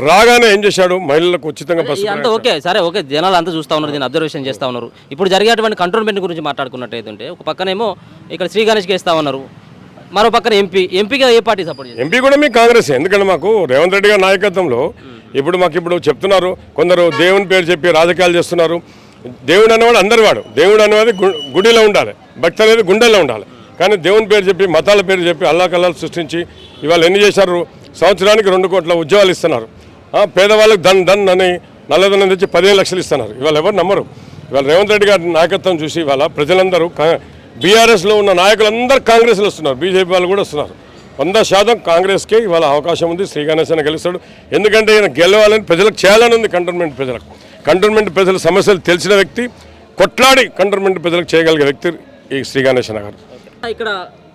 రాగానే ఏం చేశాడు, మహిళలకు ఉచితంగా బస్సు. అంతా ఓకే, సరే ఓకే, జనాలు అంతా చూస్తూ ఉన్నారు, దీన్ని అబ్జర్వేషన్ చేస్తూ ఉన్నారు. ఇప్పుడు జరిగేటువంటి కంట్రోల్మెంట్ గురించి మాట్లాడుకున్నట్టయితే ఒక పక్కనేమో ఇక్కడ శ్రీ గణేష్కి వేస్తూ ఉన్నారు, మరో పక్కన ఎంపీగా ఏ పార్టీ సపోర్ట్ చేస్తారు? ఎంపీ కూడా మీ కాంగ్రెస్. ఎందుకంటే మాకు రేవంత్ రెడ్డి గారి నాయకత్వంలో ఇప్పుడు చెప్తున్నారు, కొందరు దేవుని పేరు చెప్పి రాజకీయాలు చేస్తున్నారు. దేవుడు అనేవాడు అందరి వాడు. దేవుడు అనేవాది గుడిలో ఉండాలి, భక్తి అనేది గుండెల్లో ఉండాలి. కానీ దేవుని పేరు చెప్పి, మతాల పేరు చెప్పి అల్లాకల్లాలు సృష్టించి ఇవాళ ఎన్ని చేశారు, సంవత్సరానికి 2 కోట్ల ఉద్యోగాలు ఇస్తున్నారు. పేదవాళ్ళకి దన్ అని నల్లదనం తెచ్చి 15 లక్షలు ఇస్తున్నారు. ఇవాళ ఎవరు నమ్మరు. ఇవాళ రేవంత్ రెడ్డి గారి నాయకత్వం చూసి ఇవాళ ప్రజలందరూ బీఆర్ఎస్లో ఉన్న నాయకులందరూ కాంగ్రెస్లో వస్తున్నారు, బీజేపీ వాళ్ళు కూడా వస్తున్నారు. 100% కాంగ్రెస్కే ఇవాళ అవకాశం ఉంది. శ్రీ గణేష్ అన్న గెలుస్తాడు. ఎందుకంటే ఈయన గెలవాలని ప్రజలకు చేయాలని ఉంది. కంటోన్మెంట్ ప్రజల సమస్యలు తెలిసిన వ్యక్తి, కొట్లాడి కంటోన్మెంట్ ప్రజలకు చేయగలిగే వ్యక్తి ఈ శ్రీ గణేష్ అన్న గారు. ఇక్కడ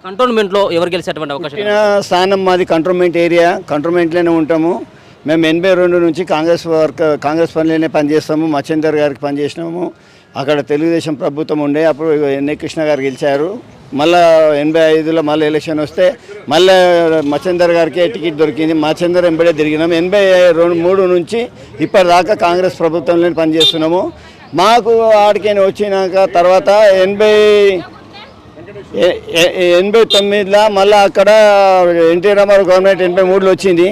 కంటోన్మెంట్లో ఎవరు గెలిచేటువంటి అవకాశం? స్థానం మాది కంటోన్మెంట్ ఏరియా, కంటోన్మెంట్లోనే ఉంటాము. మేము 82 నుంచి కాంగ్రెస్ పనిలోనే పనిచేస్తాము. మచ్చేందర్ గారికి పనిచేసినాము. అక్కడ తెలుగుదేశం ప్రభుత్వం ఉండే, అప్పుడు ఎన్ఏ కృష్ణ గారు గెలిచారు. మళ్ళీ 85లో మళ్ళీ ఎలక్షన్ వస్తే మళ్ళీ మచ్చేందర్ గారికి టికెట్ దొరికింది. మచ్చేందర్ ఎంబడే తిరిగినాము. 83 నుంచి ఇప్పటిదాకా కాంగ్రెస్ ప్రభుత్వంలో పనిచేస్తున్నాము. మాకు ఆడికైనా వచ్చినాక తర్వాత 89లో మళ్ళీ అక్కడ ఎన్టీ రామారావు గవర్నమెంట్ 83లో వచ్చింది.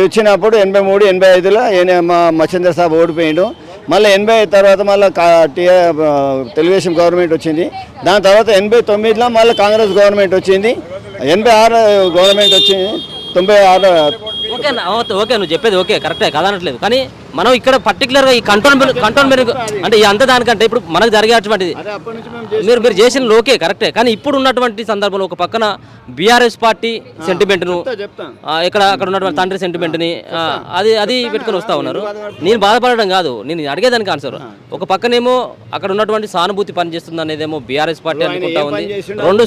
వచ్చినప్పుడు 83, 85లో మా మచ్చేందర్ సాబ్ ఓడిపోయాడు. మళ్ళీ 80 తర్వాత మళ్ళీ తెలుగుదేశం గవర్నమెంట్ వచ్చింది. దాని తర్వాత 89లో మళ్ళీ కాంగ్రెస్ గవర్నమెంట్ వచ్చింది. 86 గవర్నమెంట్ వచ్చింది. 96 ఓకే నువ్వు చెప్పేది ఓకే, కరెక్టే కాదనట్లేదు. కానీ మనం ఇక్కడ పర్టికులర్గా ఈ కంటోన్మెంట్ అంటే ఈ అంత దానికంటే ఇప్పుడు మనకు జరిగేటువంటిది మీరు చేసిన ఓకే కరెక్టే. కానీ ఇప్పుడు ఉన్నటువంటి సందర్భంలో ఒక పక్కన బీఆర్ఎస్ పార్టీ సెంటిమెంట్ను, అక్కడ ఉన్నటువంటి తండ్రి సెంటిమెంట్ని అది పెట్టుకొని వస్తూ ఉన్నారు. నేను బాధపడడం కాదు, నేను అడిగేదానికి ఆన్సర్. ఒక పక్కనేమో అక్కడ ఉన్నటువంటి సానుభూతి పనిచేస్తుంది అనేదేమో బీఆర్ఎస్ పార్టీ అనుకుంటా ఉంది. 2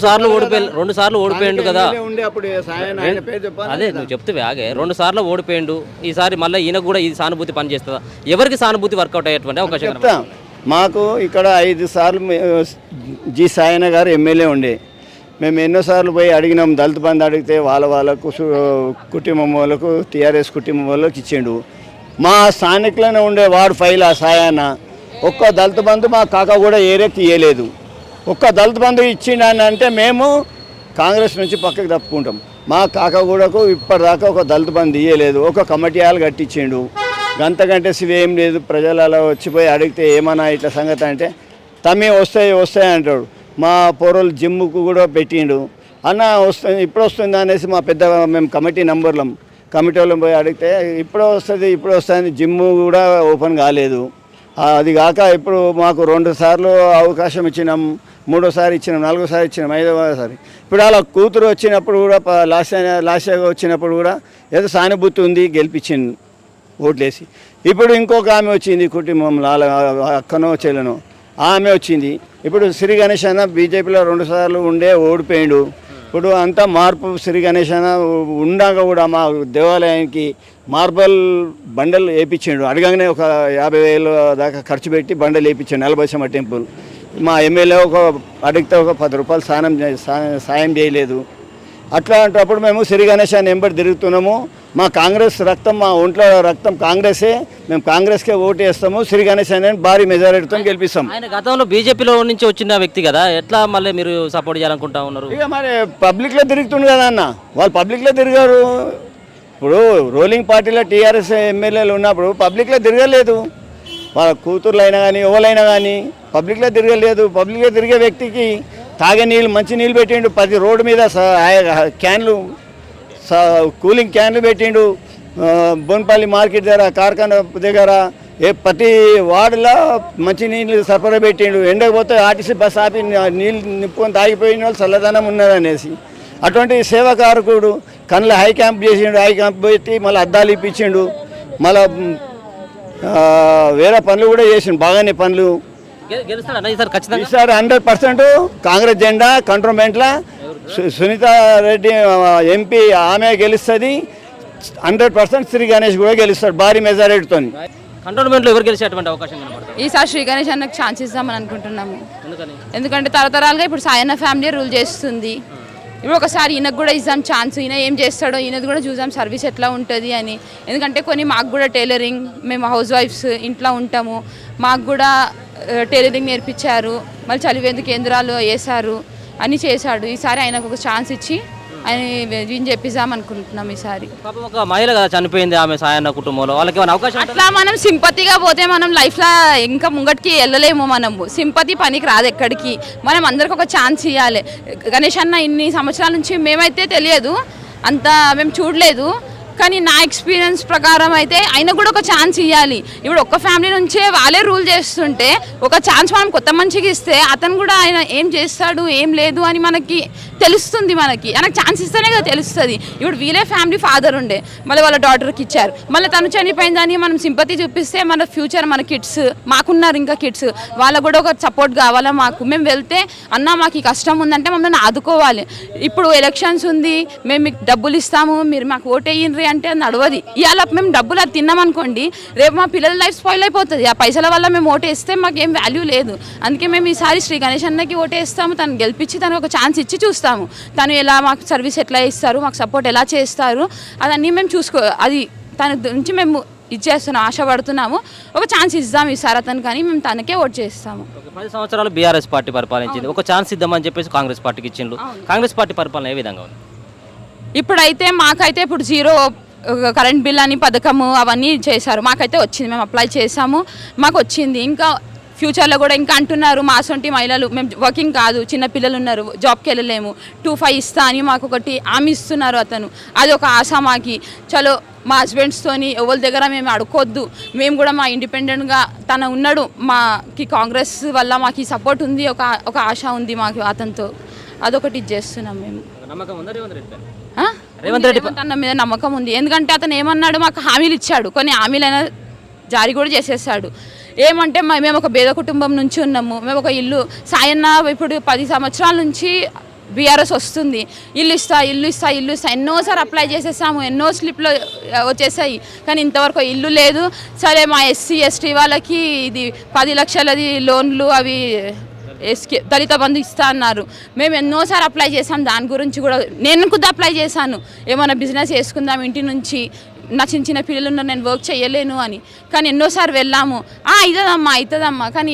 సార్లు ఓడిపోయిండు కదా. అదే నువ్వు చెప్తే ఆగే 2 సార్లు ఓడిపోయిండు. ఈసారి మళ్ళీ ఈయనకు కూడా ఈ సానుభూతి పనిచేస్తుందా? ఎవరికి సానుభూతి వర్కౌట్ అయ్యేటువంటి అవకాశం? మాకు ఇక్కడ 5 సార్లు జి సాయన గారు ఎమ్మెల్యే ఉండే. మేము ఎన్నోసార్లు పోయి అడిగినాం. దళిత బంధు అడిగితే వాళ్ళకు కుటుంబం వాళ్ళకు, టీఆర్ఎస్ కుటుంబం వాళ్ళకి ఇచ్చిండు. మా స్థానికులనే ఉండే వార్డు 5 సాయన ఒక్క దళిత బంధు మా కాక కూడా ఏరేకి ఇవ్వలేదు. ఒక్క దళిత బంధు ఇచ్చిండని అంటే మేము కాంగ్రెస్ నుంచి పక్కకి తప్పుకుంటాం. మా కాక కూడాకు ఇప్పటిదాకా ఒక దళిత బంధు ఇవ్వలేదు. ఒక కమిటీ హాల్ కట్టించిండు. గంతకంటే ఏం లేదు. ప్రజలు అలా వచ్చిపోయి అడిగితే ఏమన్నా ఇట్లా సంగతి అంటే తమ్మి వస్తాయి అంటాడు. మా పోరలు జిమ్కు కూడా పెట్టిండు. అన్న వస్తుంది, ఇప్పుడు వస్తుంది అనేసి మేము కమిటీ వాళ్ళం పోయి అడిగితే ఇప్పుడు వస్తుంది జిమ్ కూడా ఓపెన్ కాలేదు. అది కాక ఇప్పుడు మాకు 2 సార్లు అవకాశం ఇచ్చినాం, 3ఓసారి ఇచ్చినాం, 4ఓసారి ఇచ్చినాం, 5ఓసారి. ఇప్పుడు అలా కూతురు వచ్చినప్పుడు కూడా లాస్ట్ వచ్చినప్పుడు కూడా ఏదో సానుభూతి ఉంది, గెలిపించింది ఓట్లేసి. ఇప్పుడు ఇంకొక ఆమె వచ్చింది కుటుంబంలో, అక్కనో చెల్లెనో ఆమె వచ్చింది. ఇప్పుడు శ్రీ గణేష్ అన్న బీజేపీలో 2 సార్లు ఉండే ఓడిపోయిండు. ఇప్పుడు అంతా మార్పు. శ్రీ గణేష్ అన్న ఉండగా కూడా మా దేవాలయానికి మార్బల్ బండలు వేయించిండు. అడగగానే ఒక 50,000 దాకా ఖర్చు పెట్టి బండలు వేయించాడు 40 టెంపుల్. మా ఎమ్మెల్యే అడిగితే ఒక 10 రూపాయలు సాయం చేయలేదు. అట్లాంటప్పుడు మేము శ్రీ గణేష్ అని ఎంబడి తిరుగుతున్నాము. మా కాంగ్రెస్ రక్తం, మా ఒంట్లో రక్తం కాంగ్రెసే. మేము కాంగ్రెస్కే ఓటు వేస్తాము. శ్రీ గణేష్ అని భారీ మెజారిటీతో గెలిపిస్తాం. ఆయన గతంలో బీజేపీలో నుంచి వచ్చిన వ్యక్తి కదా, ఎట్లా మళ్ళీ మీరు సపోర్ట్ చేయాలనుకుంటా ఉన్నారు? ఇక మరి పబ్లిక్లో తిరుగుతుంది కదా అన్న, వాళ్ళు పబ్లిక్లో తిరిగారు. ఇప్పుడు రూలింగ్ పార్టీలో టీఆర్ఎస్ ఎమ్మెల్యేలు ఉన్నప్పుడు పబ్లిక్లో తిరగలేదు. వాళ్ళ కూతుర్లు అయినా కానీ ఎవరైనా కానీ పబ్లిక్లో తిరగలేదు. పబ్లిక్లో తిరిగే వ్యక్తికి తాగే నీళ్ళు మంచి నీళ్ళు పెట్టిండు, ప్రతి రోడ్డు మీద క్యాన్లు కూలింగ్ క్యాన్లు పెట్టిండు, బోన్పల్లి మార్కెట్ దగ్గర కార్ఖానా దగ్గర ప్రతి వార్డులో మంచి నీళ్ళు సరఫరా పెట్టిండు. ఎండకపోతే ఆర్టీసీ బస్ ఆపి నీళ్ళు నింపుకొని తాగిపోయిన వాళ్ళు చల్లదనం ఉన్నదనేసి అటువంటి సేవాకారకుడు కళ్ళ హై క్యాంప్ చేసిండు. హై క్యాంప్ పెట్టి మళ్ళీ అద్దాలు ఇప్పించిండు, మళ్ళీ వేరే పనులు కూడా చేసిండు, బాగానే పనులు. ఈసారి 100% కాంగ్రెస్ జెండా కంట్రోన్మెంట్లో సునీత రెడ్డి ఎంపీ ఆమె గెలుస్తుంది. 100% శ్రీ గణేష్ కూడా గెలుస్తాడు భారీ మెజారిటీతో. కంటోన్మెంట్లో ఎవరు గెలిచేటువంటి అవకాశం కనబడుతుంది? ఈసారి శ్రీ గణేష్ అన్నకు ఛాన్స్ ఇస్తామని అనుకుంటున్నాము. ఎందుకంటే తరతరాలుగా ఇప్పుడు సాయన్న ఫ్యామిలీ రూల్ చేస్తుంది. ఇప్పుడు ఒకసారి ఈయనకు కూడా ఇద్దాం ఛాన్స్, ఈయన ఏం చేస్తాడో ఈయనది కూడా చూద్దాం సర్వీస్ ఎట్లా ఉంటుంది అని. ఎందుకంటే కొన్ని మాకు కూడా టైలరింగ్, మేము హౌస్ వైఫ్స్ ఇంట్లో ఉంటాము, మాకు కూడా టైలరింగ్ నేర్పించారు, మళ్ళీ చలివేందు కేంద్రాలు వేశారు, అన్నీ చేశాడు. ఈసారి ఆయనకు ఒక ఛాన్స్ ఇచ్చి ఆయన విన్ చెప్పిద్దాం అనుకుంటున్నాం. ఈసారి ఒక మహిళ కదా చనిపోయింది, ఆమె సాయన్న కుటుంబంలో, వాళ్ళకి ఏమైనా అవకాశం? అట్లా మనం సింపతిగా పోతే మనం లైఫ్లో ఇంకా ముంగటికి వెళ్ళలేము. మనము సింపతి పనికి రాదు ఎక్కడికి. మనం అందరికి ఒక ఛాన్స్ ఇవ్వాలి. గణేష్ అన్న ఇన్ని సంవత్సరాల నుంచి మేమైతే తెలియదు, అంత మేము చూడలేదు, కానీ నా ఎక్స్పీరియన్స్ ప్రకారం అయితే ఆయన కూడా ఒక ఛాన్స్ ఇవ్వాలి. ఇప్పుడు ఒక్క ఫ్యామిలీ నుంచే వాళ్ళే రూల్ చేస్తుంటే ఒక ఛాన్స్ మనం కొత్త మనిషికి ఇస్తే అతను కూడా ఆయన ఏం చేస్తాడు ఏం లేదు అని మనకి తెలుస్తుంది. ఆయనకు ఛాన్స్ ఇస్తేనే కదా తెలుస్తుంది. ఇప్పుడు వీళ్ళే ఫ్యామిలీ ఫాదర్ ఉండే, మళ్ళీ వాళ్ళ డాటర్కి ఇచ్చారు, మళ్ళీ తను చనిపోయిందని మనం సింపతి చూపిస్తే మన ఫ్యూచర్, మన కిడ్స్, మాకున్నారు ఇంకా కిడ్స్, వాళ్ళకు కూడా ఒక సపోర్ట్ కావాలా మాకు. మేము వెళ్తే అన్న మాకు ఈ కష్టం ఉందంటే మమ్మల్ని ఆదుకోవాలి. ఇప్పుడు ఎలక్షన్స్ ఉంది, మేము మీకు డబ్బులు ఇస్తాము, మీరు మాకు ఓటేయండి అంటే అది నడవది. ఇవాళ మేము డబ్బులు అది తిన్నామనుకోండి, రేపు మా పిల్లల లైఫ్ స్పాయిల్ అయిపోతుంది. ఆ పైసల వల్ల మేము ఓటేస్తే మాకు ఏం వాల్యూ లేదు. అందుకే మేము ఈసారి శ్రీ గణేష్ అన్నకి ఓటేస్తాము. తను గెలిపించి తనకు ఒక ఛాన్స్ ఇచ్చి చూస్తాము. తను ఎలా మాకు సర్వీస్ ఎట్లా ఇస్తారు, మాకు సపోర్ట్ ఎలా చేస్తారు, అదన్నీ మేము అది తన నుంచి మేము ఇచ్చేస్తున్నాం, ఆశపడుతున్నాము. ఒక ఛాన్స్ ఇద్దాం ఈసారి అతను, కానీ మేము తనకే ఓట్ చేస్తాము. 10 సంవత్సరాలు బీఆర్ఎస్ పార్టీ పరిపాలించింది, ఒక ఛాన్స్ ఇద్దామని చెప్పేసి కాంగ్రెస్ పార్టీకి ఇచ్చిండు. కాంగ్రెస్ పార్టీ పరిపాలన ఏ విధంగా ఉంది? ఇప్పుడైతే మాకైతే ఇప్పుడు 0 కరెంట్ బిల్ అని పథకము అవన్నీ చేశారు, మాకైతే వచ్చింది, మేము అప్లై చేసాము, మాకు వచ్చింది. ఇంకా ఫ్యూచర్లో కూడా ఇంకా అంటున్నారు మా సొంటి మహిళలు, మేము వర్కింగ్ కాదు, చిన్న పిల్లలు ఉన్నారు, జాబ్కి వెళ్ళలేము, 2,500 ఇస్తా అని మాకు ఒకటి హామీ ఇస్తున్నారు అతను. అది ఒక ఆశ మాకి. చలో మా హస్బెండ్స్తోని ఎవరి దగ్గర మేము అడుకోవద్దు, మేము కూడా మా ఇండిపెండెంట్గా తను ఉన్నాడు, మాకి కాంగ్రెస్ వల్ల మాకు ఈ సపోర్ట్ ఉంది, ఒక ఆశ ఉంది మాకు అతనితో, అదొకటి చేస్తున్నాం మేము. రేవంత్ రెడ్డి అన్న మీద నమ్మకం ఉంది. ఎందుకంటే అతను ఏమన్నాడు, మాకు హామీలు ఇచ్చాడు, కొన్ని హామీలైనా జారీ కూడా చేసేసాడు. ఏమంటే మేము ఒక పేద కుటుంబం నుంచి ఉన్నాము, మేము ఒక ఇల్లు సాయన్న ఇప్పుడు 10 సంవత్సరాల నుంచి బీఆర్ఎస్ వస్తుంది, ఇల్లు ఇస్తా ఎన్నోసారి అప్లై చేసేసాము, ఎన్నో స్లిప్లో వచ్చేసాయి, కానీ ఇంతవరకు ఇల్లు లేదు. సరే మా SC ST వాళ్ళకి ఇది 10 లక్షలది లోన్లు అవి దళిత బంధు ఇస్తా అన్నారు. మేము ఎన్నోసారి అప్లై చేసాం, దాని గురించి కూడా నేను కూడా అప్లై చేశాను, ఏమైనా బిజినెస్ చేసుకుందాం ఇంటి నుంచి, నా చిన్న పిల్లలు ఉన్నారు, నేను వర్క్ చేయలేను అని. కానీ ఎన్నోసారి వెళ్ళాము, అవుతుందమ్మా, కానీ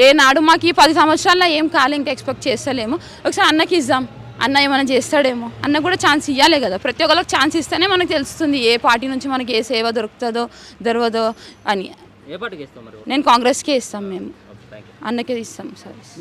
ఏ నాడు మాకు ఈ 10 సంవత్సరాల్లో ఏం కాలే, ఇంకా ఎక్స్పెక్ట్ చేస్తలేము. ఒకసారి అన్నకి ఇద్దాం, అన్న ఏమైనా చేస్తాడేమో, అన్న కూడా ఛాన్స్ ఇవ్వాలి కదా. ప్రతి ఒక్కరికి ఛాన్స్ ఇస్తేనే మనకు తెలుస్తుంది ఏ పార్టీ నుంచి మనకి ఏ సేవ దొరకదో అని. ఏ పార్టీకి ఇస్తాం? నేను కాంగ్రెస్కే ఇస్తాం, మేము అన్నకే ఇస్తాం సర్వీస్.